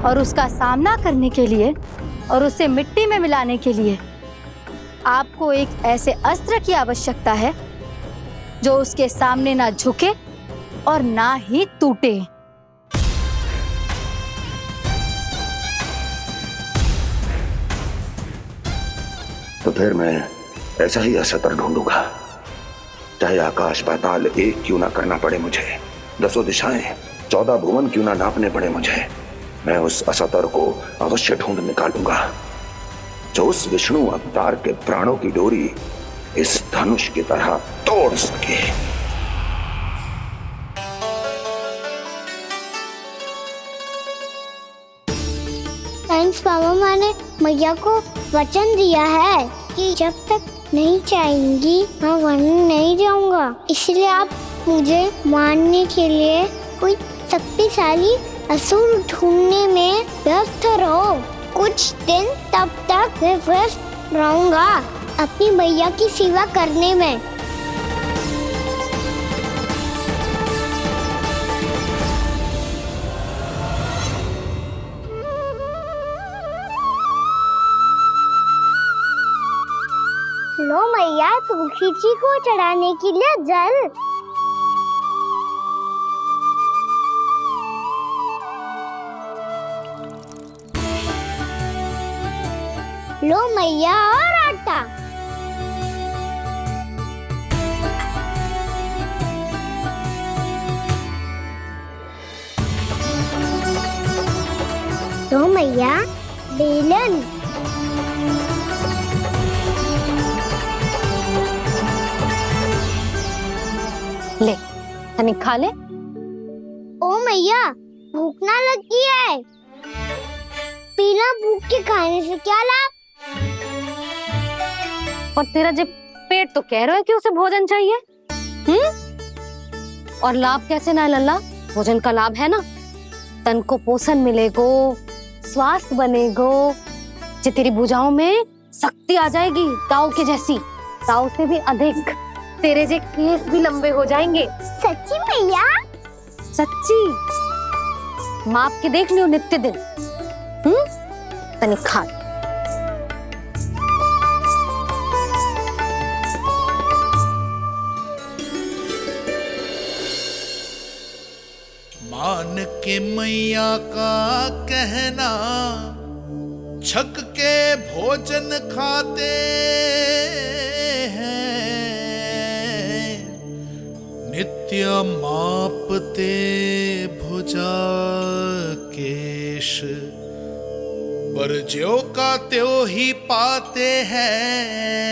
और उसका सामना करने के लिए और उसे मिट्टी में मिलाने के लिए आपको एक ऐसे अस्त्र की आवश्यकता है जो उसके सामने ना झुके और ना ही टूटे। तो फिर मैं ऐसा ही अस्त्र ढूंढूंगा चाहे आकाश पाताल एक क्यों ना करना पड़े मुझे, 10 दिशाएं 14 भुवन क्यों ना नापने पड़े मुझे, मैं उस असतर को अवश्य ढूंढ निकालूंगा जो उस विष्णु अवतार के प्राणों की डोरी इस धनुष की तरह तोड़ सके। थैंक्स पापा, मैंने मैया को वचन दिया है कि जब तक नहीं चाहेंगी मैं वन नहीं जाऊंगा, इसलिए आप मुझे मारने के लिए कोई शक्तिशाली असुर ढूंढने में व्यस्त रहो। कुछ दिन तब तक मैं व्यस्त रहूंगा अपनी मैया की सेवा करने में। लो मैया, तुलसी जी को चढ़ाने के लिए जल। लो मैया, और आटा। लो मैया, बेलन। ले तनिक खा ले। ओ मैया, भूख ना लगी है। बिना भूख के खाने से क्या लाभ? और तेरा जब पेट तो कह रहा है कि उसे भोजन चाहिए, और लाभ कैसे ना लल्ला? भोजन का लाभ है ना, तन को पोषण मिलेगो, स्वास्थ्य बनेगो, जो तेरी भुजाओं में शक्ति आ जाएगी ताऊ के जैसी, ताऊ से भी अधिक। तेरे जे केस भी लंबे हो जाएंगे। सच्ची मैया? सच्ची। माप के देख लियो नित्य दिन। तनिक खा। मान के मैया का कहना, छक के भोजन खाते हैं, नित्य मापते भुजा केश, पर ज्यों का त्यों ही पाते हैं।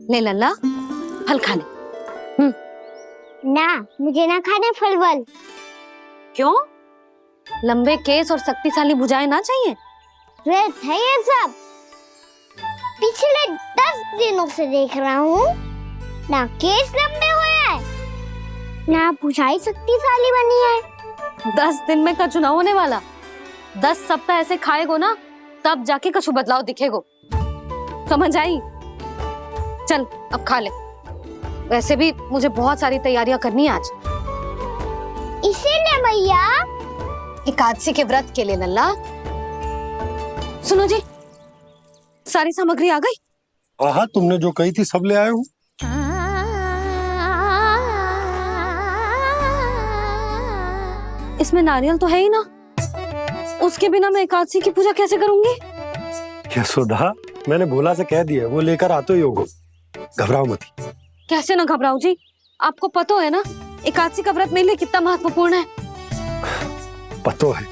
ले लल्ला, फल खा ले। ना, मुझे ना खाने फल वल। क्यों? लंबे केस और शक्तिशाली भुजाएं ना चाहिए? व्यर्थ है ये सब। पिछले 10 दिनों से देख रहा हूँ, ना केस लंबे हुए हैं, ना भुजाएं शक्तिशाली बनी है। 10 दिन में कछु ना होने वाला। 10 सप्ताह ऐसे खाएगो ना, तब जाके कछु बदलाव दिखेगो। समझ आई? चल अब खा ले। वैसे भी मुझे बहुत सारी तैयारियां करनी है आज। इसीलिए मैया, एकादशी के व्रत के लिए लल्ला। सुनो जी, सारी सामग्री आ गई? हाँ, तुमने जो कही थी सब ले आए हूँ। इसमें नारियल तो है ही ना, उसके बिना मैं एकादशी की पूजा कैसे करूंगी? यशोदा, मैंने भोला से कह दिया, वो लेकर आते ही होगा, घबराओ मत। कैसे ना घबराओ जी, आपको पता है ना एकादशी का व्रत मेरे लिए कितना महत्वपूर्ण है। पता है।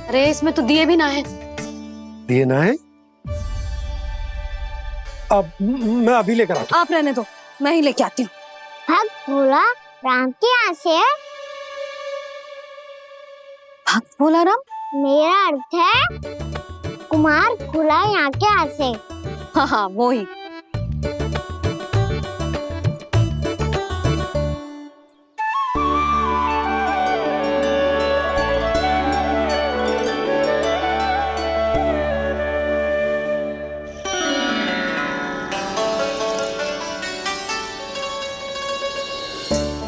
अरे इसमें तो दिए भी ना है। दिए ना है? अब मैं अभी लेकर आता हूँ। आप रहने दो, मैं ही लेके आती हूँ। भक्त भोला राम के यहाँ से? भक्त भोला राम? मेरा अर्थ है कुमार भोला यहाँ के यहाँ से। हाँ हाँ, वो ही।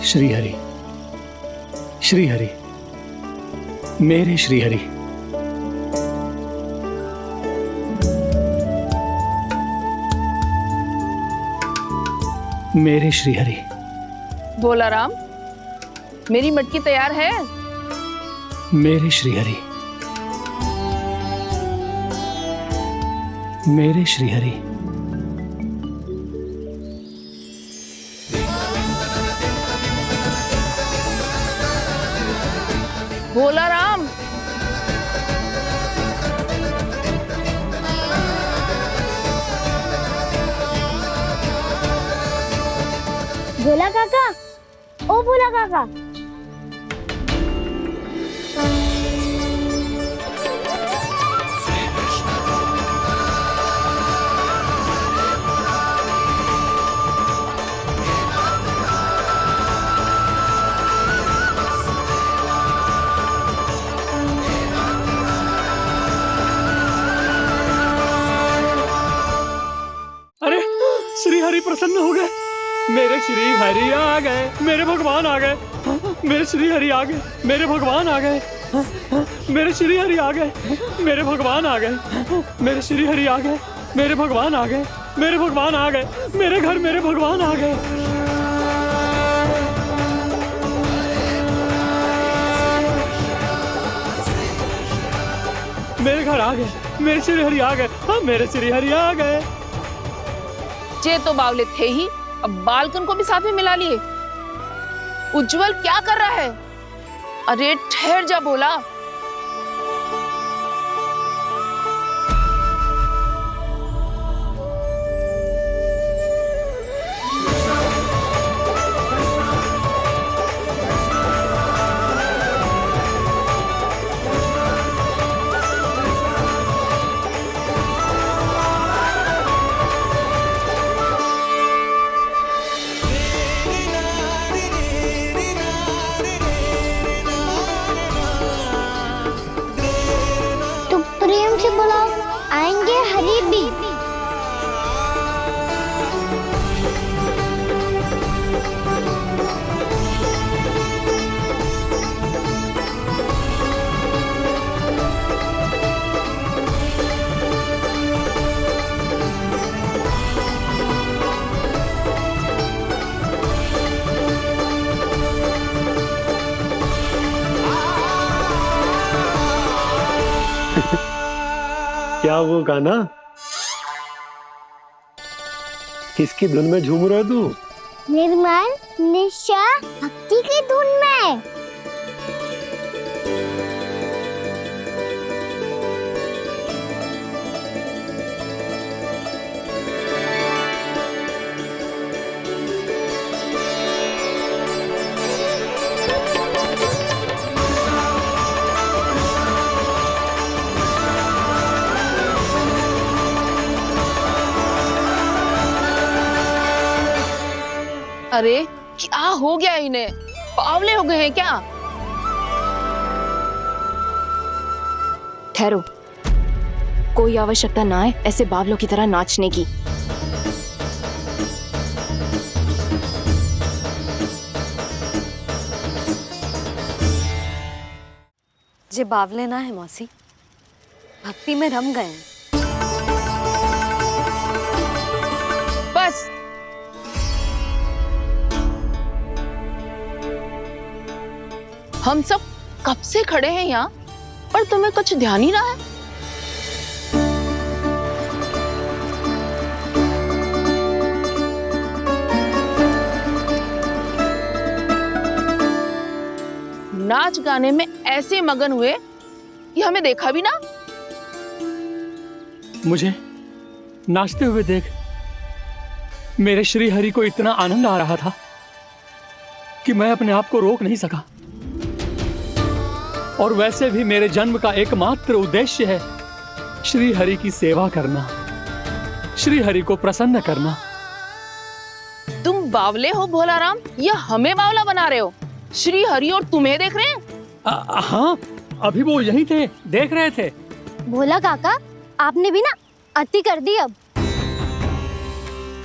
श्री हरि, श्री हरि, मेरे श्री हरि। मेरे श्री हरि। भोला राम, मेरी मटकी तैयार है? मेरे श्री हरि, मेरे श्री हरि। भोला राम, भोला काका, ओ भोला काका। अरे श्री हरि प्रसन्न हो गए। मेरे श्री हरि आ गए, मेरे भगवान आ गए। मेरे श्री हरि आ गए, मेरे भगवान आ गए। मेरे श्री हरि आ गए, मेरे भगवान आ गए। मेरे श्री हरि आ गए, मेरे भगवान आ गए। मेरे भगवान आ गए, मेरे घर मेरे भगवान आ गए। मेरे घर आ गए, मेरे श्री हरि आ गए। हाँ, मेरे श्री हरि आ गए। ये तो बावले थे ही, अब बालकन को भी साथ में मिला लिए। उज्जवल क्या कर रहा है? अरे ठहर जा भोला। प्रेम से बुलाओ, आएंगे हरी भी। क्या वो गाना? किसकी धुन में झूम रहा तू? निर्मल निशा भक्ति की धुन में। अरे क्या हो गया इन्हें? बावले हो गए हैं क्या? ठहरो, कोई आवश्यकता ना है ऐसे बावलों की तरह नाचने की। जे बावले ना है मौसी, भक्ति में रम गए हैं। बस हम सब कब से खड़े हैं यहाँ, पर तुम्हें कुछ ध्यान ही रहा है। नाच गाने में ऐसे मगन हुए कि हमें देखा भी ना। मुझे नाचते हुए देख मेरे श्री हरि को इतना आनंद आ रहा था कि मैं अपने आप को रोक नहीं सका। और वैसे भी मेरे जन्म का एकमात्र उद्देश्य है श्री हरि की सेवा करना, श्री हरि को प्रसन्न करना। तुम बावले हो भोला राम, या हमें बावला बना रहे हो? श्री हरि और तुम्हें देख रहे हैं? हाँ, अभी वो यहीं थे, देख रहे थे। भोला काका, आपने भी ना अति कर दी। अब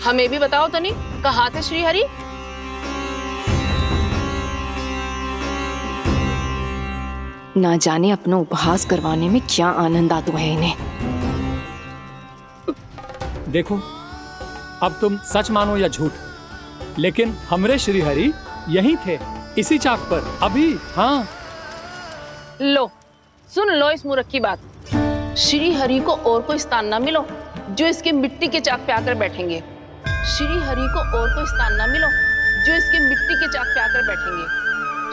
हमें भी बताओ तनी, कहाँ थे श्री हरि? ना जाने अपना उपहास करवाने में क्या आनंद आता है इन्हें। देखो, अब तुम सच मानो या झूठ, लेकिन हमरे श्रीहरि यहीं थे, इसी चाक पर अभी। हाँ, लो सुन लो इस मूर्ख की बात। श्री हरि को और कोई स्थान ना मिलो जो इसके मिट्टी के चाक पे आकर बैठेंगे। श्री हरि को और कोई स्थान ना मिलो जो इसके मिट्टी के चाक पे आकर बैठेंगे।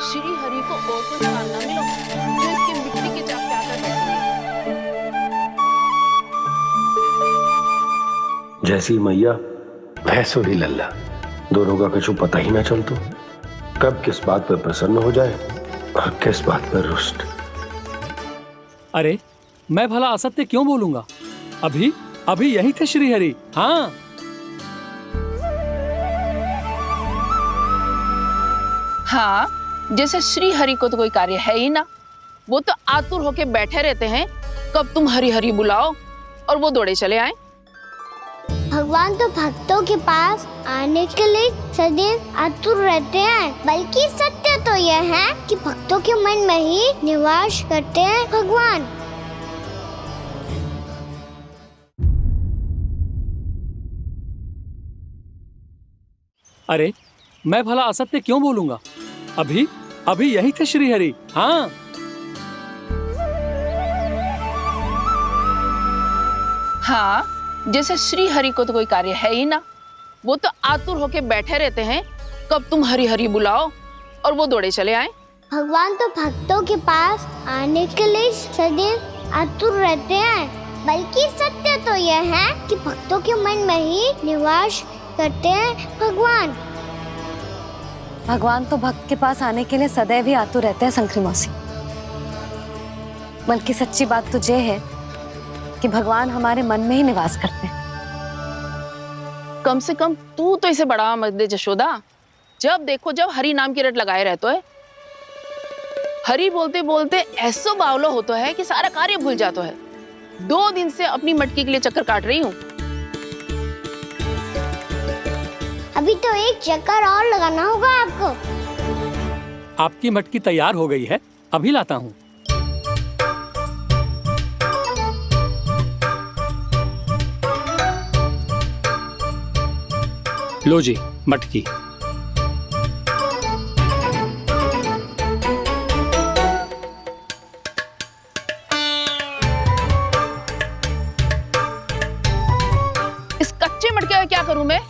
श्री हरि को और कोई स्थान ना मिलो जो इसके मिट्टी के चाक पे आकर बैठेंगे। जैसी मैया वैसो ही लल्ला, दोनों का कुछ पता ही ना चलतो, कब किस बात पर प्रसन्न हो जाए और किस बात पर रुष्ट। अरे मैं भला असत्य क्यों बोलूंगा? अभी अभी यही थे श्रीहरि। हाँ, हाँ, जैसे श्री हरि को तो कोई कार्य है ही ना, वो तो आतुर होके बैठे रहते हैं कब तुम हरि हरि बुलाओ और वो दौड़े चले आए। भगवान तो भक्तों के पास आने के लिए सदैव आतुर रहते हैं, बल्कि सत्य तो यह है कि भक्तों के मन में ही निवास करते हैं भगवान। अरे मैं भला असत्य क्यों बोलूंगा? अभी अभी यही थे श्रीहरि। हाँ, हाँ, जैसे श्री हरि को तो कोई कार्य है ही ना, वो तो आतुर होके बैठे रहते हैं कब तुम हरि हरि बुलाओ और वो दौड़े चले आए। भगवान तो भक्तों के पास आने के लिए सदैव आतुर रहते हैं, बल्कि सत्य तो यह है कि भक्तों के मन में ही निवास करते हैं भगवान। भगवान तो भक्त के पास आने के लिए सदैव ही आतुर रहते हैं शंकरी मौसी। बल्कि सच्ची बात तो ये है कि भगवान हमारे मन में ही निवास करते हैं। कम से कम तू तो इसे बढ़ावा मत दे जशोदा। जब देखो जब हरि नाम की रट लगाए रहते है। हरि बोलते बोलते ऐसो बावलो होता है कि सारा कार्य भूल जाता है। 2 दिन से अपनी मटकी के लिए चक्कर काट रही हूँ। अभी तो एक चक्कर और लगाना होगा आपको। आपकी मटकी तैयार हो गई है, अभी लाता हूँ। लो जी मटकी। इस कच्चे मटके का क्या करूं मैं?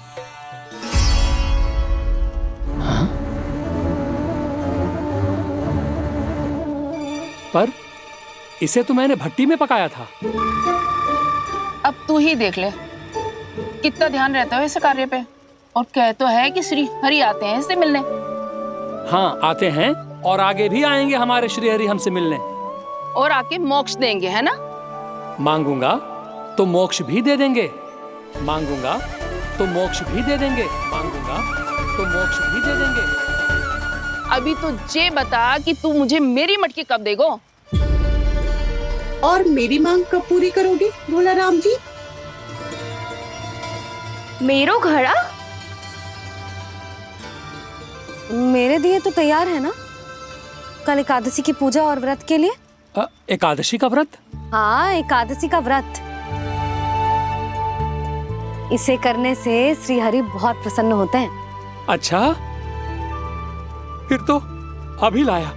पर इसे तो मैंने भट्टी में पकाया था। अब तू ही देख ले कितना ध्यान रहता है इस कार्य पे। और कह तो है कि श्री हरि आते हैं इससे मिलने। हाँ, आते हैं और आगे भी आएंगे हमारे श्रीहरि हमसे मिलने। और आके मोक्ष देंगे, है ना? मांगूंगा तो मोक्ष भी दे देंगे, मांगूंगा तो मोक्ष भी दे देंगे, मांगूंगा तो मोक्ष भी दे देंगे। अभी तो ये बता कि तू मुझे मेरी मटकी कब देगो? और मेरी मांग कब पूरी करोगे भोला राम जी? मेरो घड़ा मेरे दिए तो तैयार है ना, कल एकादशी की पूजा और व्रत के लिए। एकादशी का व्रत? हाँ, एकादशी का व्रत। इसे करने से श्री हरि बहुत प्रसन्न होते हैं। अच्छा, फिर तो अभी लाया।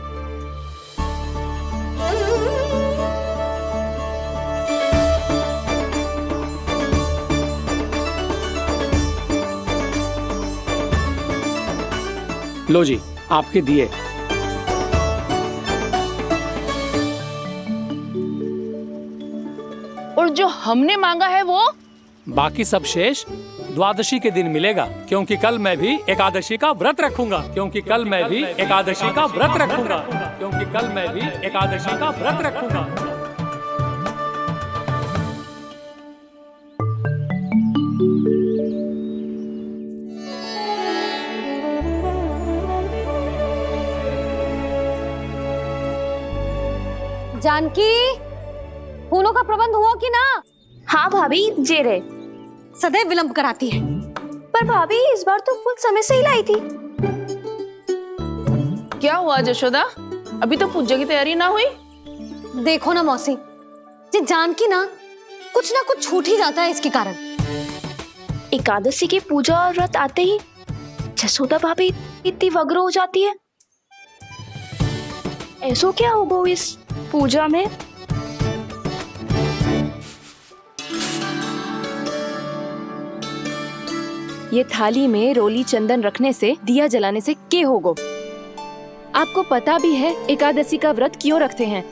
लो जी आपके दिए। और जो हमने मांगा है वो? बाकी सब शेष द्वादशी के दिन मिलेगा, क्योंकि कल मैं भी एकादशी का व्रत रखूंगा, क्योंकि कल मैं भी एकादशी का व्रत रखूंगा, क्योंकि कल मैं भी एकादशी का व्रत रखूंगा। जानकी, फूलों का प्रबंध हुआ कि ना? हाँ भाभी, जे रहे। सदैव विलंब कराती है। पर भाभी इस बार तो फूल समय से ही लाई थी। क्या हुआ जशोदा? अभी तो पूजा की तैयारी ना हुई? देखो ना मौसी, ये जानकी ना कुछ छूट ही जाता है इसके कारण। एकादशी की पूजा और व्रत आते ही जसोदा भाभी इतनी वग्र हो जाती है। ऐसो क्या होगा इस पूजा में? ये थाली में रोली चंदन रखने से, दिया जलाने से के होगो? आपको पता भी है एकादशी का व्रत क्यों रखते हैं?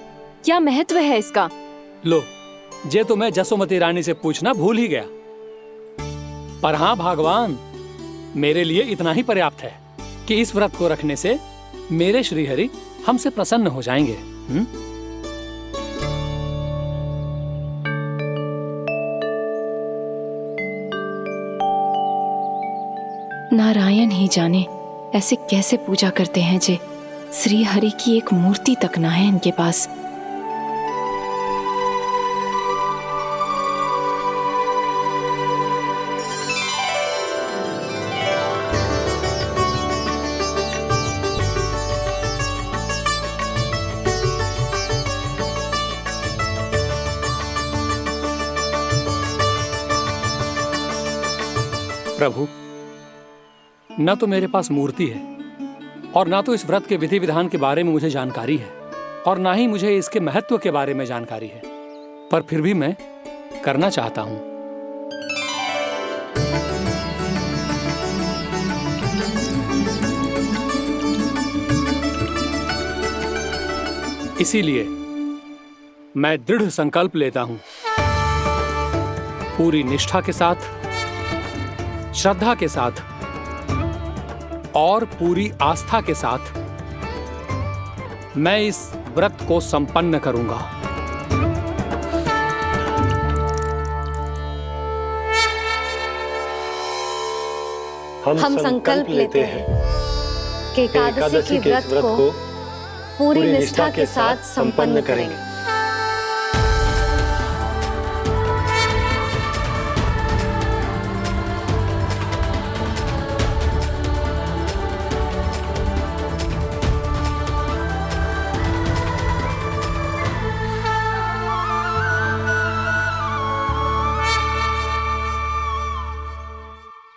क्या महत्व है इसका? लो, जे तो मैं जसोमती रानी से पूछना भूल ही गया। पर हाँ भगवान, मेरे लिए इतना ही पर्याप्त है कि इस व्रत को रखने से मेरे श्रीहरि हमसे प्रसन्न हो जाएंगे। नारायण ही जाने ऐसे कैसे पूजा करते हैं जे श्री हरि की एक मूर्ति तक ना है इनके पास। प्रभु, न तो मेरे पास मूर्ति है और ना तो इस व्रत के विधि विधान के बारे में मुझे जानकारी है और ना ही मुझे इसके महत्व के बारे में जानकारी है, पर फिर भी मैं करना चाहता हूं। इसीलिए मैं दृढ़ संकल्प लेता हूं, पूरी निष्ठा के साथ, श्रद्धा के साथ और पूरी आस्था के साथ मैं इस व्रत को संपन्न करूंगा। हम संकल्प लेते हैं कि एकादशी के व्रत को पूरी निष्ठा के साथ संपन्न करेंगे।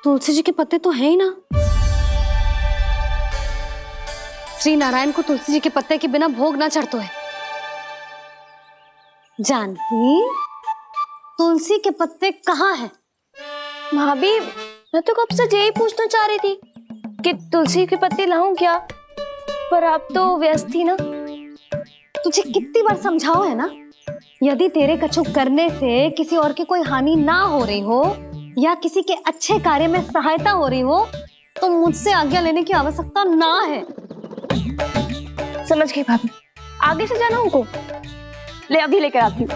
तुलसी जी के पत्ते तो हैं ही ना। श्री नारायण को तुलसी जी के पत्ते के बिना भोग ना चढ़तो है। जानकी, तुलसी के पत्ते कहाँ हैं? भाभी, मैं तो कब से यही पूछना चाह रही थी कि तुलसी के पत्ते लाऊं क्या, पर आप तो व्यस्त थी ना। तुझे कितनी बार समझाओ है ना, यदि तेरे कछु करने से किसी और की कोई हानि ना हो रही हो या किसी के अच्छे कार्य में सहायता हो रही हो तो मुझसे आज्ञा लेने की आवश्यकता ना है। समझ गई भाभी, आगे से जाना उनको। ले अभी लेकर आती हूँ।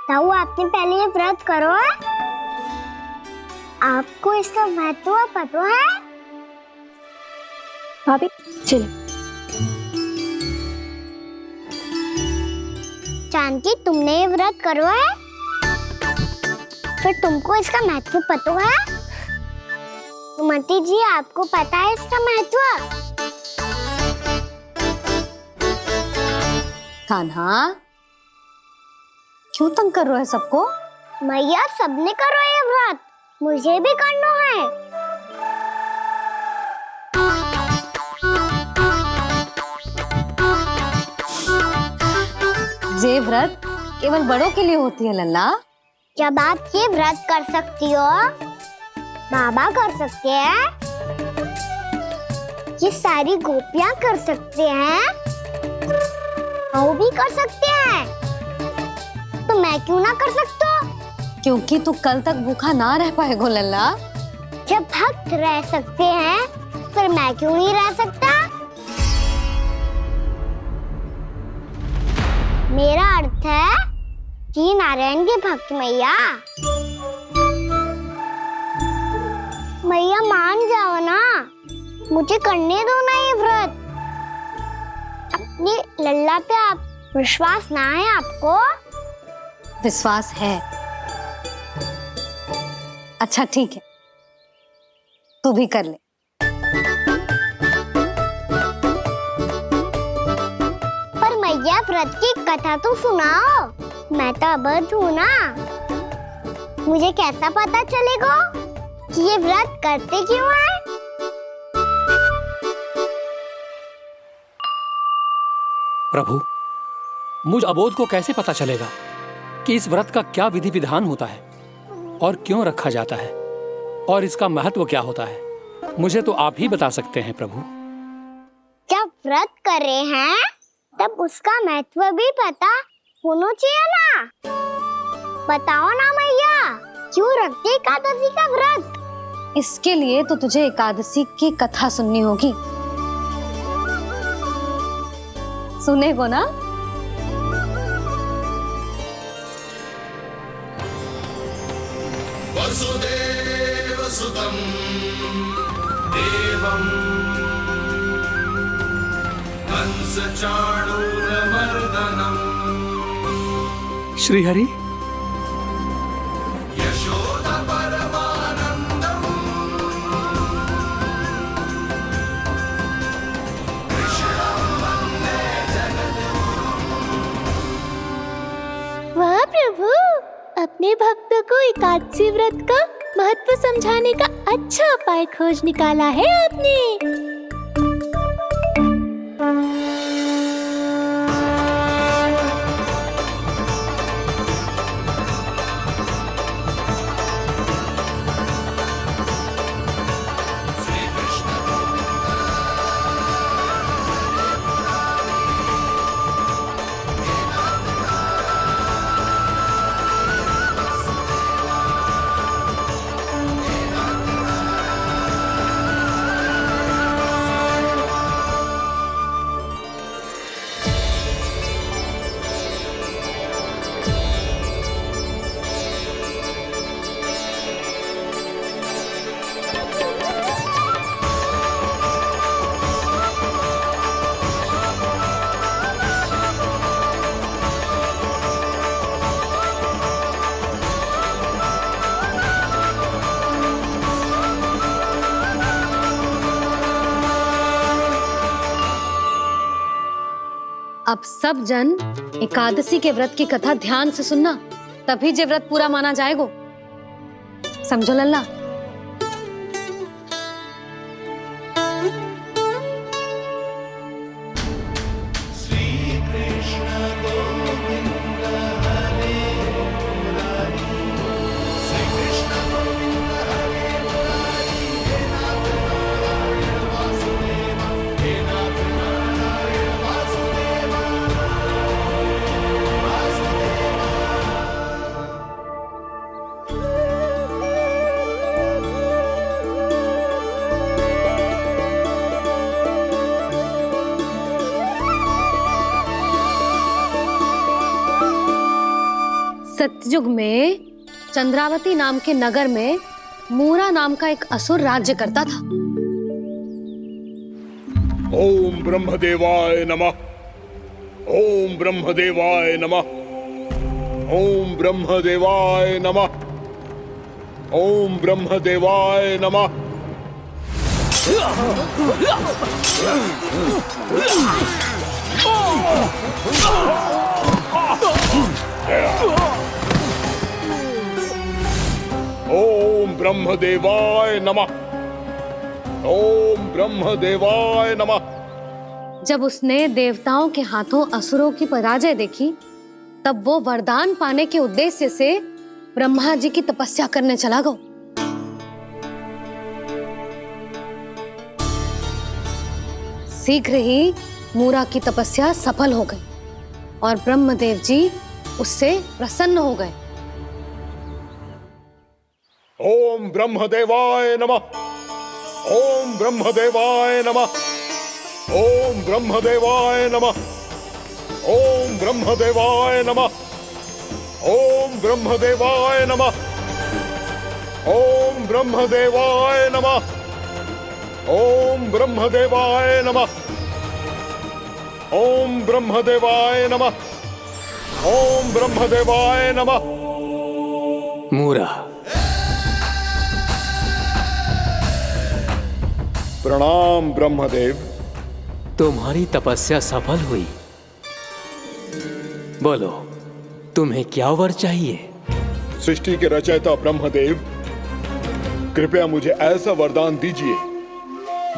ताऊ, आपने पहले ये व्रत करो है? आपको इसका महत्व पता है? भाभी चलो। जानकी, तुमने ये व्रत करो है? फिर तुमको इसका महत्व पता है? सुमति जी, आपको पता है इसका महत्व? कान्हा, क्यों तंग कर रहे हो सबको? मैया, सबने करो ये व्रत, मुझे भी करना है। ये व्रत केवल बड़ों के लिए होती है लल्ला। जब आप ये व्रत कर सकती हो, बाबा कर सकते हैं, ये सारी गोपियां कर सकते हैं, वो भी कर सकते हैं, तो मैं क्यों ना कर सकता? क्योंकि तू कल तक भूखा ना रह पाएगा लल्ला। जब भक्त रह सकते हैं, फिर मैं क्यों नहीं रह सकता? मेरा अर्थ है कि नारायण के भक्त मैया। मैया, मान जाओ ना, मुझे करने दो ना ये व्रत। अपनी लल्ला पे आप विश्वास ना है आपको? विश्वास है। अच्छा ठीक है, तू भी कर ले। पर मैया व्रत की कथा तो सुनाओ, मैं तो अबध हूँ ना। मुझे कैसा पता चलेगा कि ये व्रत करते क्यों हैं? प्रभु, मुझ अबोध को कैसे पता चलेगा कि इस व्रत का क्या विधि विधान होता है और क्यों रखा जाता है और इसका महत्व क्या होता है? मुझे तो आप ही बता सकते हैं प्रभु। जब व्रत कर रहे हैं तब उसका महत्व भी पता होना चाहिए ना। बताओ ना मैया, क्यों रखते एकादशी का व्रत? इसके लिए तो तुझे एकादशी की कथा सुननी होगी। सुनेगो ना? वसुदेव सुतं देवं कंस चाणूरमर्दनम् श्रीहरि, यशोदा परमानंदम् कृष्णं वन्दे जगद्गुरुम्। वाह प्रभु, अपने भक्तों को एकादशी व्रत का महत्व समझाने का अच्छा उपाय खोज निकाला है आपने। अब सब जन एकादशी के व्रत की कथा ध्यान से सुनना, तभी जे व्रत पूरा माना जाएगा। समझो लल्ला? सतयुग में चंद्रावती नाम के नगर में मूरा नाम का एक असुर राज्य करता था। ओम ब्रह्मदेवाय नमः। ओम ब्रह्मदेवाय नमः। ओम ब्रह्मदेवाय नमः। ओम ब्रह्मदेवाय नमः। ओम ब्रह्मदेवाय नमः। ओम ब्रह्मदेवाय नमः। जब उसने देवताओं के हाथों असुरों की पराजय देखी, तब वो वरदान पाने के उद्देश्य से ब्रह्मा जी की तपस्या करने चला गया। शीघ्र ही मूरा की तपस्या सफल हो गई और ब्रह्मदेव जी उससे प्रसन्न हो गए। ओम ब्रह्मदेवाय नमः। ओम ब्रह्मदेवाय नमः। ओम ब्रह्मदेवाय नमः। ओम ब्रह्मदेवाय नमः। ओम ब्रह्मदेवाय नमः। ओम ब्रह्मदेवाय नमः। ओम ब्रह्मदेवाय नमः। ओम ब्रह्मदेवाय नमः। ओम ब्रह्मदेवाय नमः। मूरा, प्रणाम ब्रह्मदेव। तुम्हारी तपस्या सफल हुई। बोलो, तुम्हें क्या वर चाहिए? सृष्टि के रचयिता ब्रह्मदेव, कृपया मुझे ऐसा वरदान दीजिए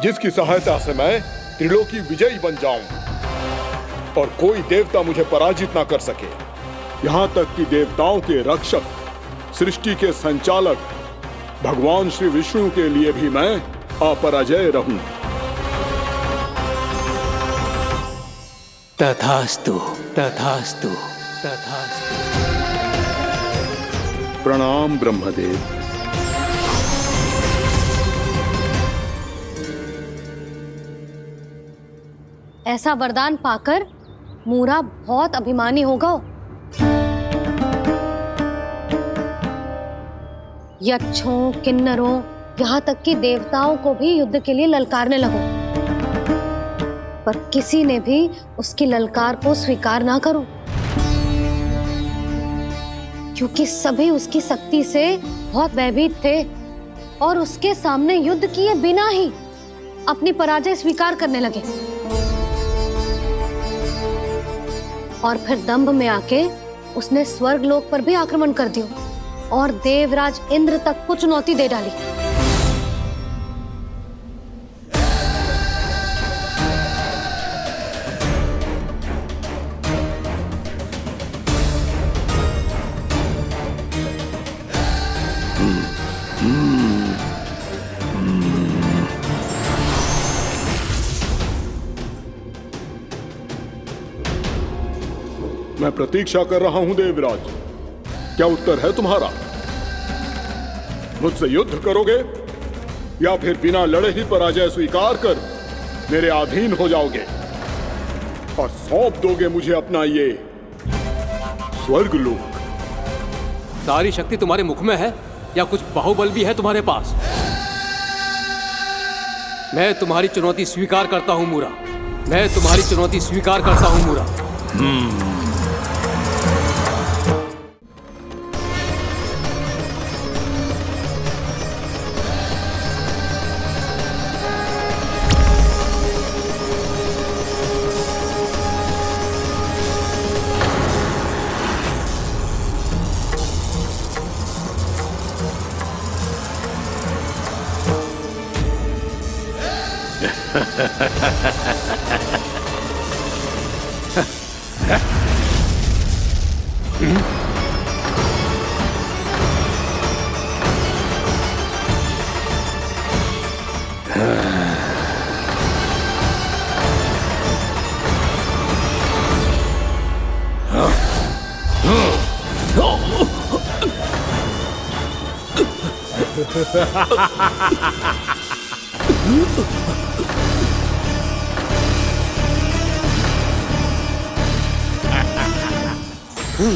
जिसकी सहायता से मैं त्रिलोकी विजयी बन जाऊं और कोई देवता मुझे पराजित ना कर सके। यहां तक कि देवताओं के रक्षक, सृष्टि के संचालक भगवान श्री विष्णु के लिए भी मैं अपराजय रहूं। तथास्तु, तथास्तु, तथास्तु। प्रणाम ब्रह्मदेव। ऐसा वरदान पाकर मूरा बहुत अभिमानी होगा। यक्षों, किन्नरों, यहाँ तक कि देवताओं को भी युद्ध के लिए ललकारने लगो, पर किसी ने भी उसकी ललकार को स्वीकार ना करो, क्योंकि सभी उसकी शक्ति से बहुत भयभीत थे और उसके सामने युद्ध किए बिना ही अपनी पराजय स्वीकार करने लगे। और फिर दंभ में आके उसने स्वर्ग लोक पर भी आक्रमण कर दिया और देवराज इंद्र तक को चुनौती दे डाली। मैं प्रतीक्षा कर रहा हूं देवराज। क्या उत्तर है तुम्हारा? मुझसे युद्ध करोगे या फिर बिना लड़े ही पराजय स्वीकार कर मेरे अधीन हो जाओगे और सौंप दोगे मुझे अपना ये स्वर्ग लोक? सारी शक्ति तुम्हारे मुख में है या कुछ बाहुबल भी है तुम्हारे पास? मैं तुम्हारी चुनौती स्वीकार करता हूं मूरा। मैं तुम्हारी चुनौती स्वीकार करता हूं मूरा।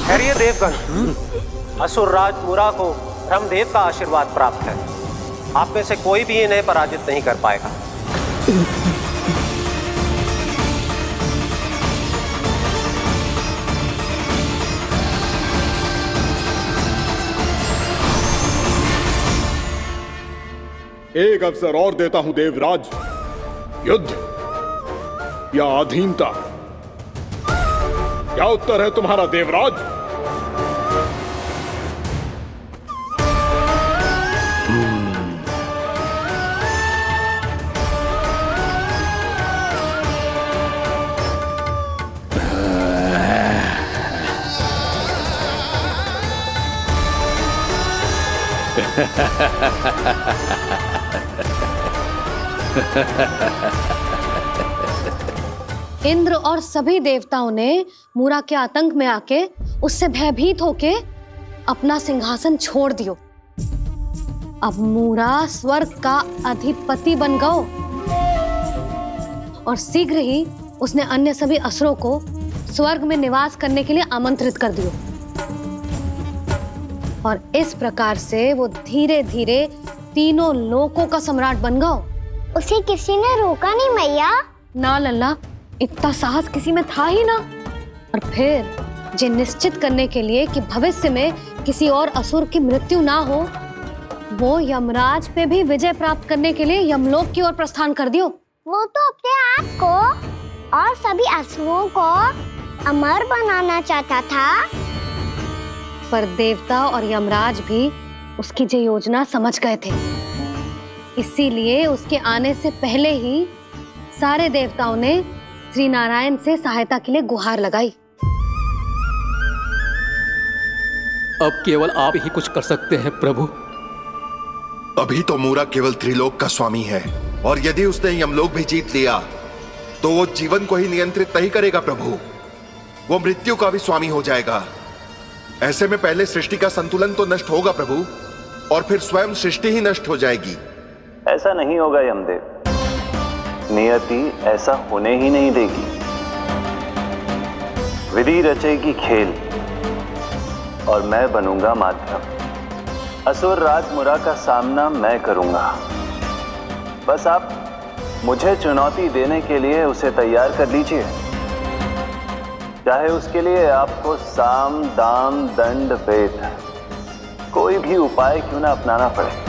खैरिए देवगण, असुर राज मूरा को ब्रह्मदेव का आशीर्वाद प्राप्त है। आप में से कोई भी इन्हें पराजित नहीं कर पाएगा। एक अवसर और देता हूं देवराज। युद्ध या अधीनता, क्या उत्तर है तुम्हारा देवराज? इंद्र और सभी देवताओं ने मूरा के आतंक में आके उससे भयभीत होके अपना सिंहासन छोड़ दियो। अब मूरा स्वर्ग का अधिपति बन गयो और शीघ्र ही उसने अन्य सभी असुरों को स्वर्ग में निवास करने के लिए आमंत्रित कर दियो। और इस प्रकार से वो धीरे धीरे तीनों लोकों का सम्राट बन गयो। उसे किसी ने रोका नहीं मैया? ना लल्ला, इतना साहस किसी में था ही ना। और फिर ये निश्चित करने के लिए कि भविष्य में किसी और असुर की मृत्यु ना हो, वो यमराज पे भी विजय प्राप्त करने के लिए यमलोक की ओर प्रस्थान कर दियो। वो तो अपने आप को और सभी असुरों को अमर बनाना चाहता था। पर देवता और यमराज भी उसकी ये योजना समझ गए थे, इसीलिए उसके आने से पहले ही सारे देवताओं ने श्री नारायण से सहायता के लिए गुहार लगाई। अब केवल आप ही कुछ कर सकते हैं प्रभु। अभी तो मूरा केवल त्रिलोक का स्वामी है, और यदि उसने यमलोक भी जीत लिया तो वो जीवन को ही नियंत्रित नहीं करेगा प्रभु, वो मृत्यु का भी स्वामी हो जाएगा। ऐसे में पहले सृष्टि का संतुलन तो नष्ट होगा प्रभु, और फिर स्वयं सृष्टि ही नष्ट हो जाएगी। ऐसा नहीं होगा यमदेव, नियति ऐसा होने ही नहीं देगी। विधि रचेगी खेल और मैं बनूंगा माध्यम। असुर राज मुरा का सामना मैं करूंगा। बस आप मुझे चुनौती देने के लिए उसे तैयार कर लीजिए, चाहे उसके लिए आपको साम दाम दंड भेद कोई भी उपाय क्यों ना अपनाना पड़े।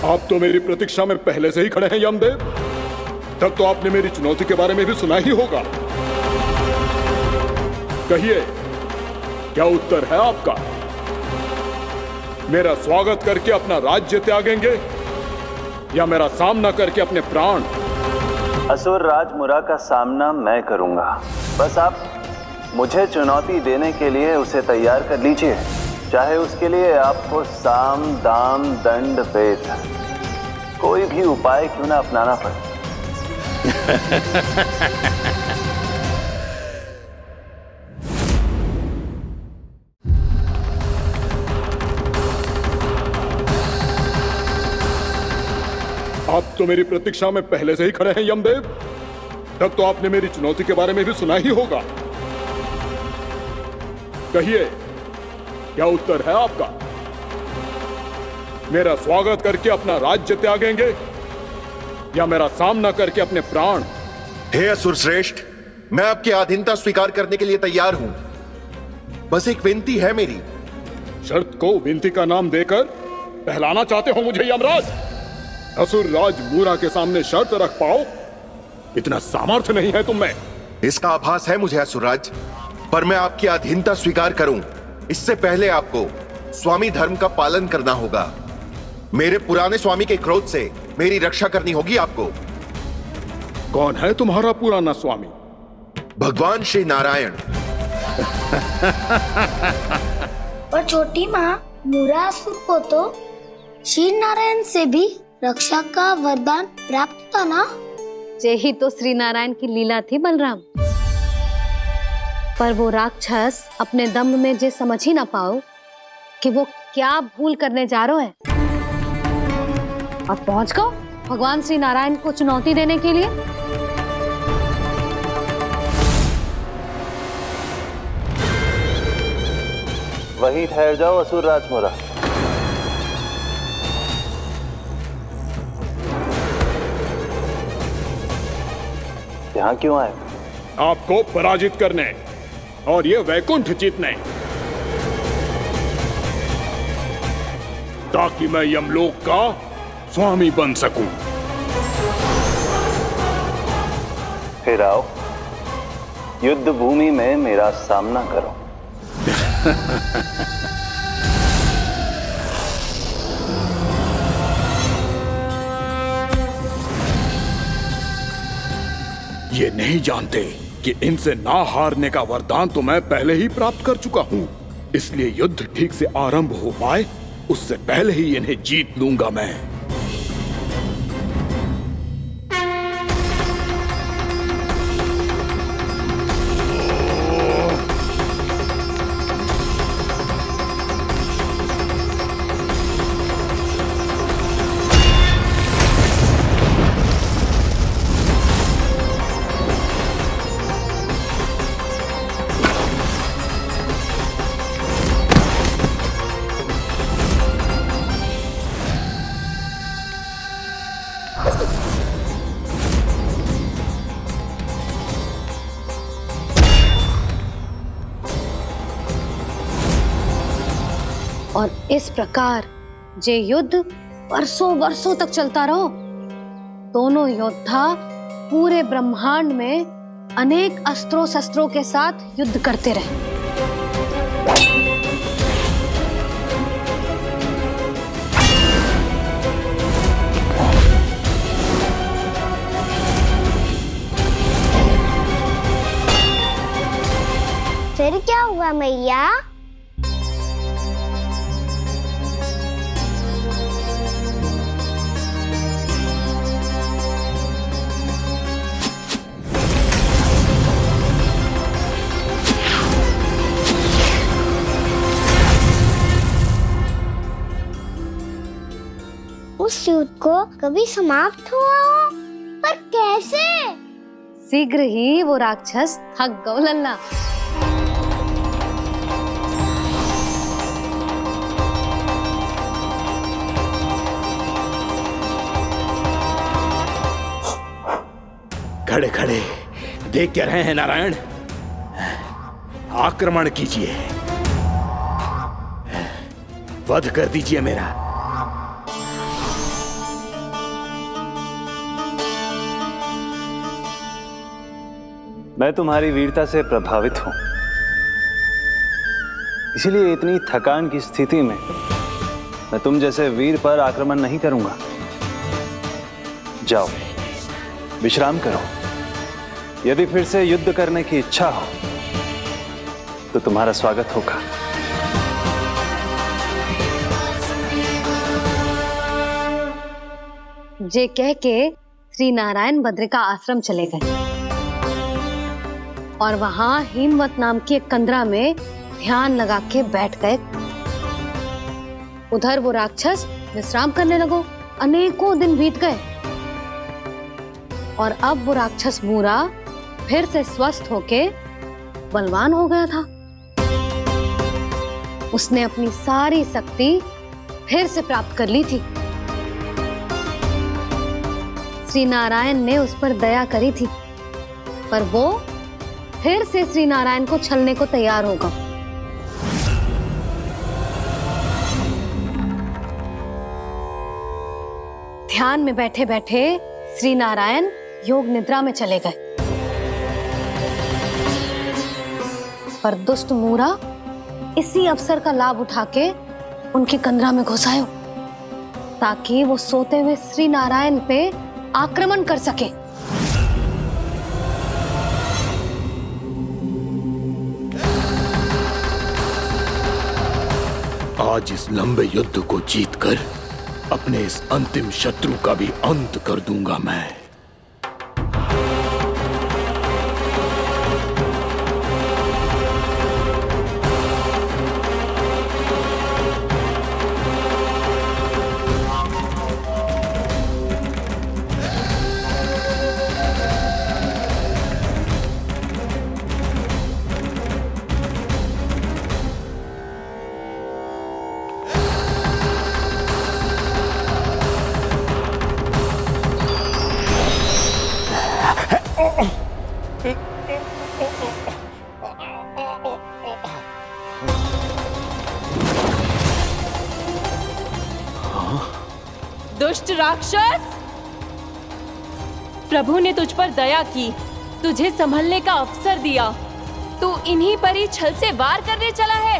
आप तो मेरी प्रतीक्षा में पहले से ही खड़े हैं यमदेव। तब तो आपने मेरी चुनौती के बारे में भी सुना ही होगा। कहिए, क्या उत्तर है आपका? मेरा स्वागत करके अपना राज्य त्यागेंगे या मेरा सामना करके अपने प्राण? असुर राज मुरा का सामना मैं करूंगा। बस आप मुझे चुनौती देने के लिए उसे तैयार कर लीजिए, चाहे उसके लिए आपको साम दाम दंड भेद कोई भी उपाय क्यों ना अपनाना पड़े। आप तो मेरी प्रतीक्षा में पहले से ही खड़े हैं यमदेव। तब तो आपने मेरी चुनौती के बारे में भी सुना ही होगा। कहिए, क्या उत्तर है आपका? मेरा स्वागत करके अपना राज्य त्यागेंगे या मेरा सामना करके अपने प्राण? हे असुर श्रेष्ठ, मैं आपकी अधीनता स्वीकार करने के लिए तैयार हूं। बस एक विनती है मेरी। शर्त को विनती का नाम देकर बहलाना चाहते हो मुझे यमराज? असुर राज मूरा के सामने शर्त रख पाओ, इतना सामर्थ्य नहीं है तुम में। इसका आभास है मुझे असुरराज, पर मैं आपकी अधीनता स्वीकार करूं इससे पहले आपको स्वामी धर्म का पालन करना होगा। मेरे पुराने स्वामी के क्रोध से मेरी रक्षा करनी होगी आपको। कौन है तुम्हारा पुराना स्वामी? भगवान श्री नारायण। और छोटी माँ मुरासुर को तो श्री नारायण से भी रक्षा का वरदान प्राप्त था ना? यही तो श्री नारायण की लीला थी बलराम। पर वो राक्षस अपने दम में जे समझ ही ना पाओ कि वो क्या भूल करने जा रहा है, और पहुंच गो भगवान श्री नारायण को चुनौती देने के लिए। वहीं ठहर जाओ असुर राज मुरा। यहां क्यों आए? आपको पराजित करने और ये वैकुंठ जीतने, ताकि मैं यमलोक का स्वामी बन सकूं। फिर आओ, युद्ध भूमि में मेरा सामना करो। ये नहीं जानते कि इनसे ना हारने का वरदान तो मैं पहले ही प्राप्त कर चुका हूं, इसलिए युद्ध ठीक से आरंभ हो पाए उससे पहले ही इन्हें जीत लूंगा मैं। और इस प्रकार ये युद्ध वर्षों वर्षों तक चलता रहो। दोनों योद्धा पूरे ब्रह्मांड में अनेक अस्त्रों शस्त्रों के साथ युद्ध करते रहे। फिर क्या हुआ मैया? उस युद्ध को कभी समाप्त हुआ हो, पर कैसे? शीघ्र ही वो राक्षस थक गौ लल्ला। खड़े खड़े देख क्या रहे हैं नारायण? आक्रमण कीजिए, वध कर दीजिए मेरा। मैं तुम्हारी वीरता से प्रभावित हूं, इसीलिए इतनी थकान की स्थिति में मैं तुम जैसे वीर पर आक्रमण नहीं करूंगा। जाओ विश्राम करो। यदि फिर से युद्ध करने की इच्छा हो तो तुम्हारा स्वागत होगा। जे कह के श्री नारायण बद्रिका आश्रम चले गए और वहां हिमवत नाम की एक कंदरा में ध्यान लगा के बैठ गए। उधर वो राक्षस विश्राम करने लगो। अनेकों दिन बीत गए और अब वो राक्षस मूरा फिर से स्वस्थ होके बलवान हो गया था। उसने अपनी सारी शक्ति फिर से प्राप्त कर ली थी। श्री नारायण ने उस पर दया करी थी, पर वो फिर से श्री नारायण को छलने को तैयार होगा। ध्यान में बैठे बैठे श्री नारायण योग निद्रा में चले गए, पर दुष्ट मूरा इसी अवसर का लाभ उठा के उनकी कंदरा में घुस आयो ताकि वो सोते हुए श्री नारायण पे आक्रमण कर सके। आज इस लंबे युद्ध को जीतकर अपने इस अंतिम शत्रु का भी अंत कर दूंगा मैं। दुष्ट राक्षस, प्रभु ने तुझ पर दया की, तुझे संभलने का अवसर दिया। तू इन्हीं पर ही छल से वार करने चला है।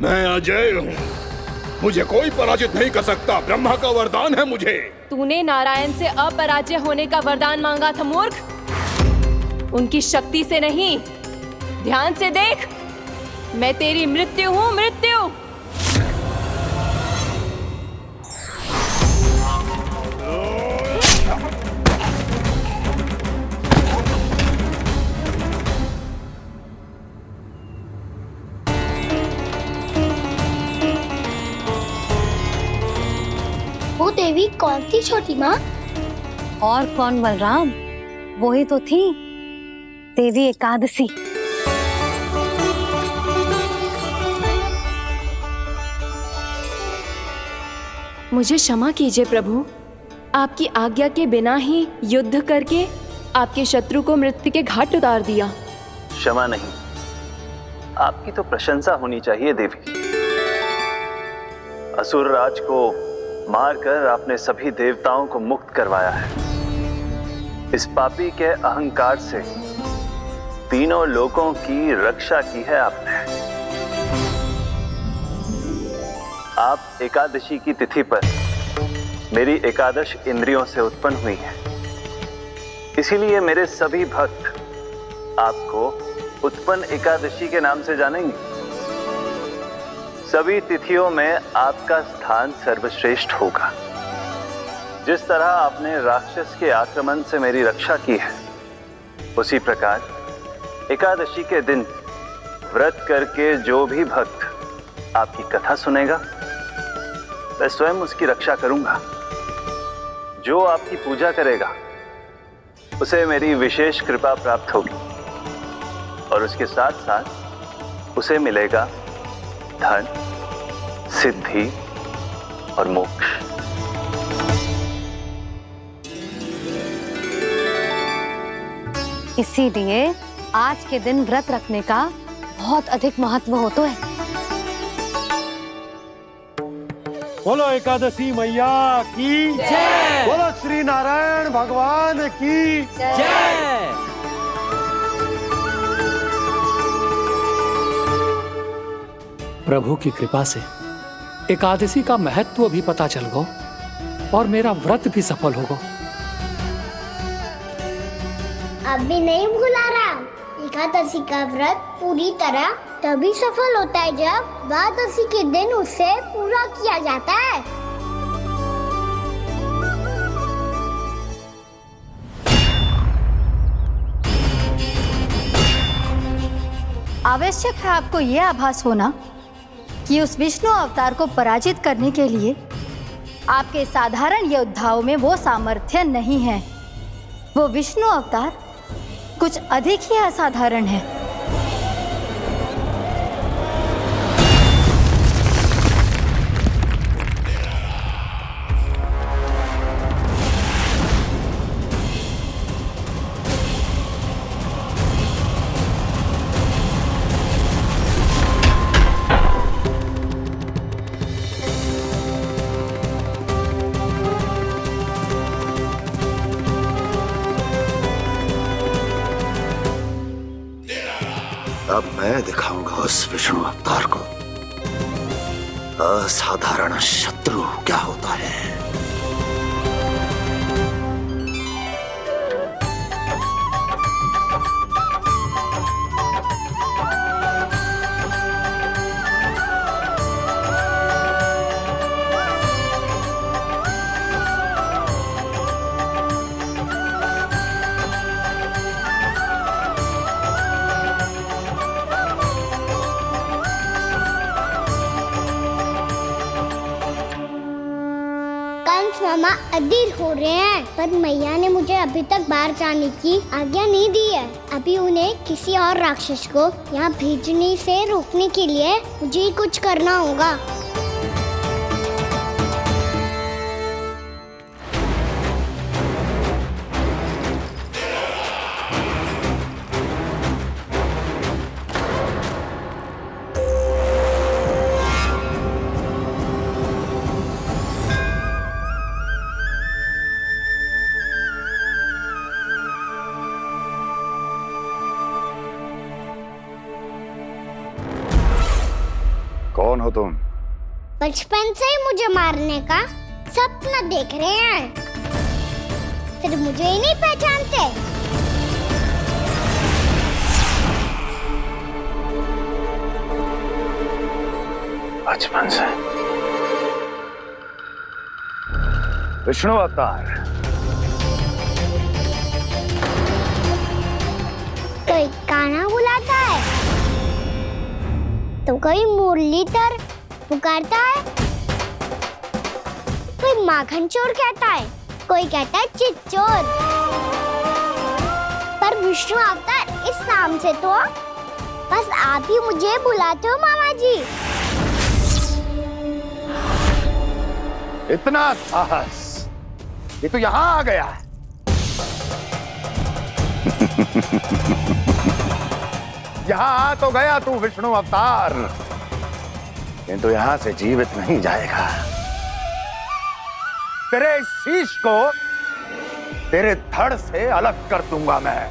मैं अजय हूँ, मुझे कोई पराजित नहीं कर सकता। ब्रह्मा का वरदान है मुझे। तूने नारायण से अपराजय होने का वरदान मांगा था मूर्ख, उनकी शक्ति से नहीं। ध्यान से देख, मैं तेरी मृत्यु हूँ, मृत्यु। वो देवी कौन थी छोटी माँ? और कौन बलराम, वही तो थी देवी एकादशी। मुझे क्षमा कीजिए प्रभु। आपकी आज्ञा के बिना ही युद्ध करके आपके शत्रु को मृत्यु के घाट उतार दिया। क्षमा नहीं, आपकी तो प्रशंसा होनी चाहिए देवी। असुर राज को मारकर आपने सभी देवताओं को मुक्त करवाया है। इस पापी के अहंकार से तीनों लोकों की रक्षा की है आपने। आप एकादशी की तिथि पर मेरी एकादश इंद्रियों से उत्पन्न हुई हैं। इसीलिए मेरे सभी भक्त आपको उत्पन्न एकादशी के नाम से जानेंगे। सभी तिथियों में आपका स्थान सर्वश्रेष्ठ होगा। जिस तरह आपने राक्षस के आक्रमण से मेरी रक्षा की है, उसी प्रकार एकादशी के दिन व्रत करके जो भी भक्त आपकी कथा सुनेगा, मैं स्वयं उसकी रक्षा करूंगा। जो आपकी पूजा करेगा उसे मेरी विशेष कृपा प्राप्त होगी और उसके साथ साथ उसे मिलेगा धन, सिद्धि और मोक्ष। इसीलिए आज के दिन व्रत रखने का बहुत अधिक महत्व होता है। बोलो एकादशी मैया की जय। बोलो श्री नारायण भगवान की जय। प्रभु की कृपा से एकादशी का महत्व भी पता चल गया और मेरा व्रत भी सफल हो गया। अभी नहीं भूला राम, एकादशी का व्रत पूरी तरह तभी सफल होता है जब द्वादशी के दिन उसे पूरा किया जाता है। आवश्यक है आपको यह आभास होना कि उस विष्णु अवतार को पराजित करने के लिए आपके साधारण योद्धाओं में वो सामर्थ्य नहीं है। वो विष्णु अवतार कुछ अधिक ही असाधारण है। अब मैं दिखाऊंगा उस विष्णु अवतार को असाधारण शत्रु क्या होता है। मामा अधीर हो रहे हैं, पर मैया ने मुझे अभी तक बाहर जाने की आज्ञा नहीं दी है। अभी उन्हें किसी और राक्षस को यहाँ भेजने से रोकने के लिए मुझे ही कुछ करना होगा। कौन हो तुम? बचपन से ही मुझे मारने का सपना देख रहे हैं, फिर मुझे ही नहीं पहचानते। बचपन से विष्णु अवतार। कोई कान्हा बुलाता है तो कोई मुरलीधर पुकारता है, कोई माखन चोर कहता है, कोई कहता है चिच्चोर। पर विष्णु अवतार इस नाम से तो बस आप ही मुझे बुलाते हो मामा जी। इतना साहस कि तू यहां आ गया। यहां आ तो गया तू विष्णु अवतार, किंतु यहां से जीवित नहीं जाएगा। तेरे शीश को तेरे धड़ से अलग कर दूंगा मैं।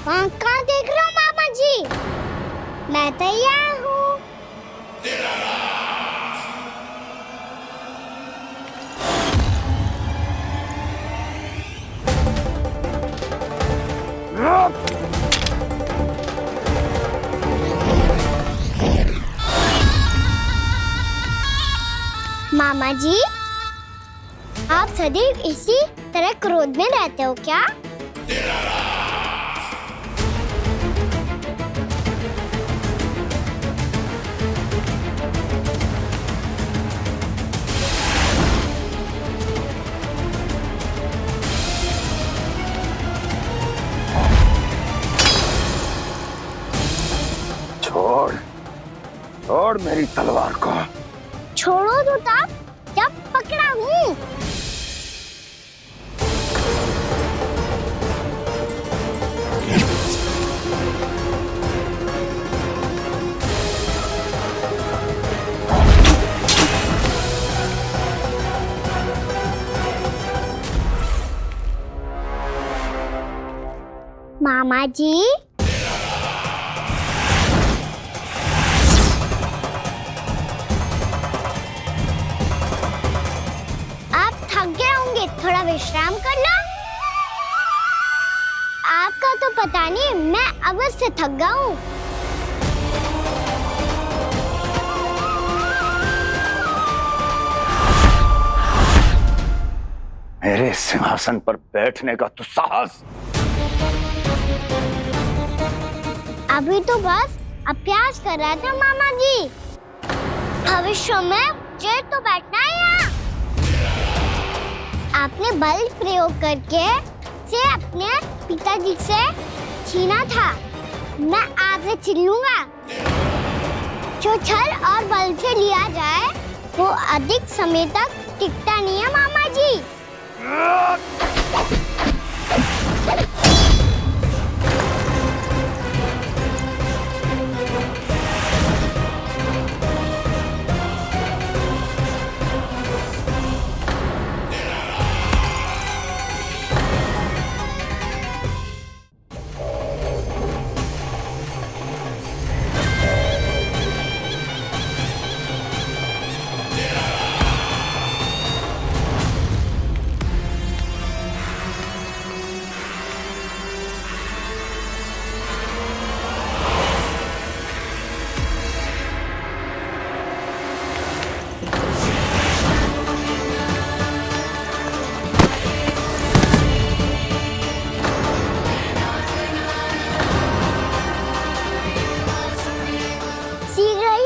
वहाँ कहाँ देख रहे हो मामा जी? मैं तैयार हूँ। मामा जी, आप सदैव इसी तरह क्रोध में रहते हो क्या? छोड़ छोड़ मेरी तलवार को। छोड़ो तो तब जब पकड़ा हूँ। मामा जी, थक गए होंगे, थोड़ा विश्राम कर लो। आपका तो पता नहीं, मैं अवश्य थक गया हूँ। मेरे सिंहासन पर बैठने का तो साहस। अभी तो बस अभ्यास कर रहा था मामा जी। भविष्य में मुझे तो बैठना है यहाँ। आपने बल प्रयोग करके से अपने पिताजी से छीना था। मैं आपसे छीन लूंगा। जो छल और बल से लिया जाए वो अधिक समय तक टिकता नहीं है मामा जी।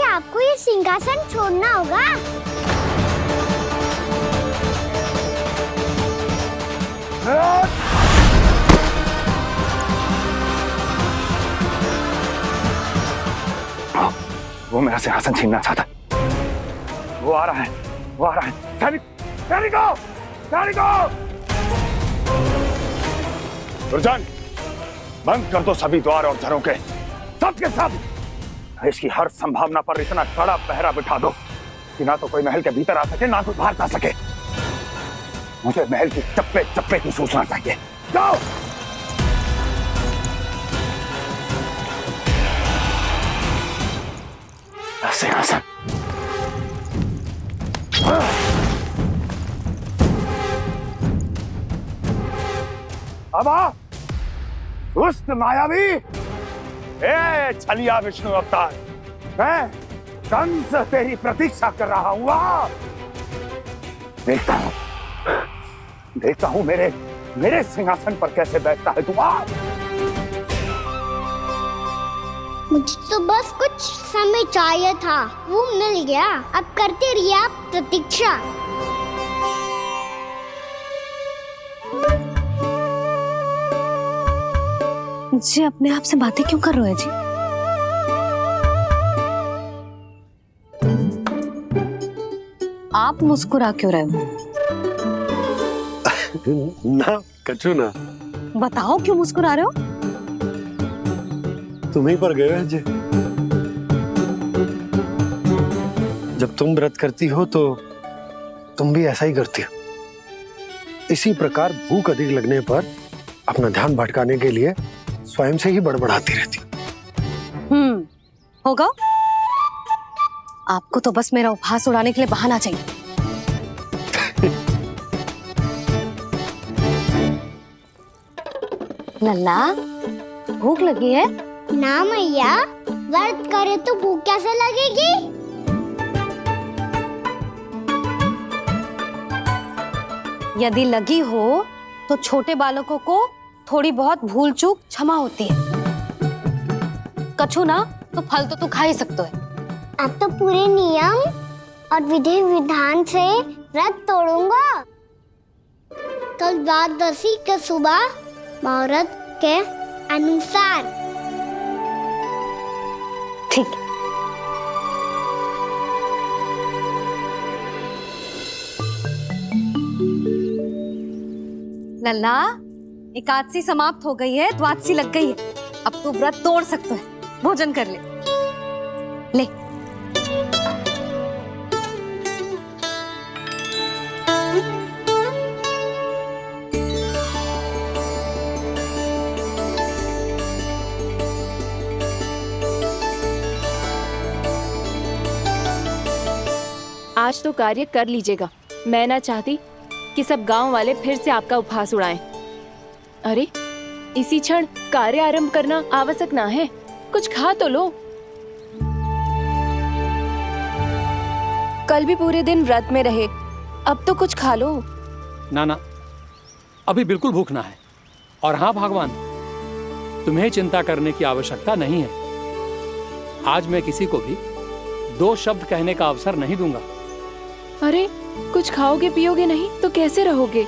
आपको ये सिंहासन छोड़ना होगा। वो मेरा सिंहासन छीनना चाहता। वो आ रहा है, वो आ रहा है। सैनिकों, दुर्जन, बंद कर दो सभी द्वार और झरों के, सब के सब। इसकी हर संभावना पर इतना कड़ा पहरा बिठा दो कि ना तो कोई महल के भीतर आ सके, ना कोई बाहर जा सके। मुझे महल की चप्पे चप्पे की सूचना चाहिए। जाओ। सिंहासन। अब आ, दुष्ट मायावी, ए छलिया विष्णु अवतार, मैं कंस तेरी प्रतीक्षा कर रहा हूं। देखता हूं मेरे सिंहासन पर कैसे बैठता है तू। मुझे तो बस कुछ समय चाहिए था, वो मिल गया। अब करते रहिए आप प्रतीक्षा। जी अपने आप से बातें क्यों कर रहे हैं जी? आप मुस्कुरा क्यों रहे हो? ना कछु ना। बताओ क्यों मुस्कुरा रहे हो? तुम ही पर गए जी। जब तुम व्रत करती हो तो तुम भी ऐसा ही करती हो। इसी प्रकार भूख अधिक लगने पर अपना ध्यान भटकाने के लिए स्वयं से ही बड़बड़ाती रहती। होगा। आपको तो बस मेरा उपहास उड़ाने के लिए बहाना चाहिए। लल्ला, भूख लगी है? ना मैया, व्रत करे तो भूख कैसे लगेगी? यदि लगी हो तो छोटे बालकों को थोड़ी बहुत भूल चूक क्षमा होती है। कछु ना तो फल तो तू खा ही सकते है। अब तो पूरे नियम और विधि विधान से व्रत तोड़ूंगा। कल द्वादशी के सुबह मुहूर्त के अनुसार। ठीक। लल्ला, एकादशी समाप्त हो गई है, द्वादशी लग गई है। अब तू व्रत तोड़ सकते है। भोजन कर ले। ले। आज तो कार्य कर लीजिएगा। मैं ना चाहती कि सब गांव वाले फिर से आपका उपहास उड़ाएं। अरे इसी क्षण कार्य आरंभ करना आवश्यक ना है। कुछ खा तो लो। कल भी पूरे दिन व्रत में रहे, अब तो कुछ खा लो। ना ना, अभी बिल्कुल भूख ना है। और हाँ भगवान, तुम्हें चिंता करने की आवश्यकता नहीं है। आज मैं किसी को भी 2 शब्द कहने का अवसर नहीं दूंगा। अरे कुछ खाओगे पियोगे नहीं तो कैसे रहोगे?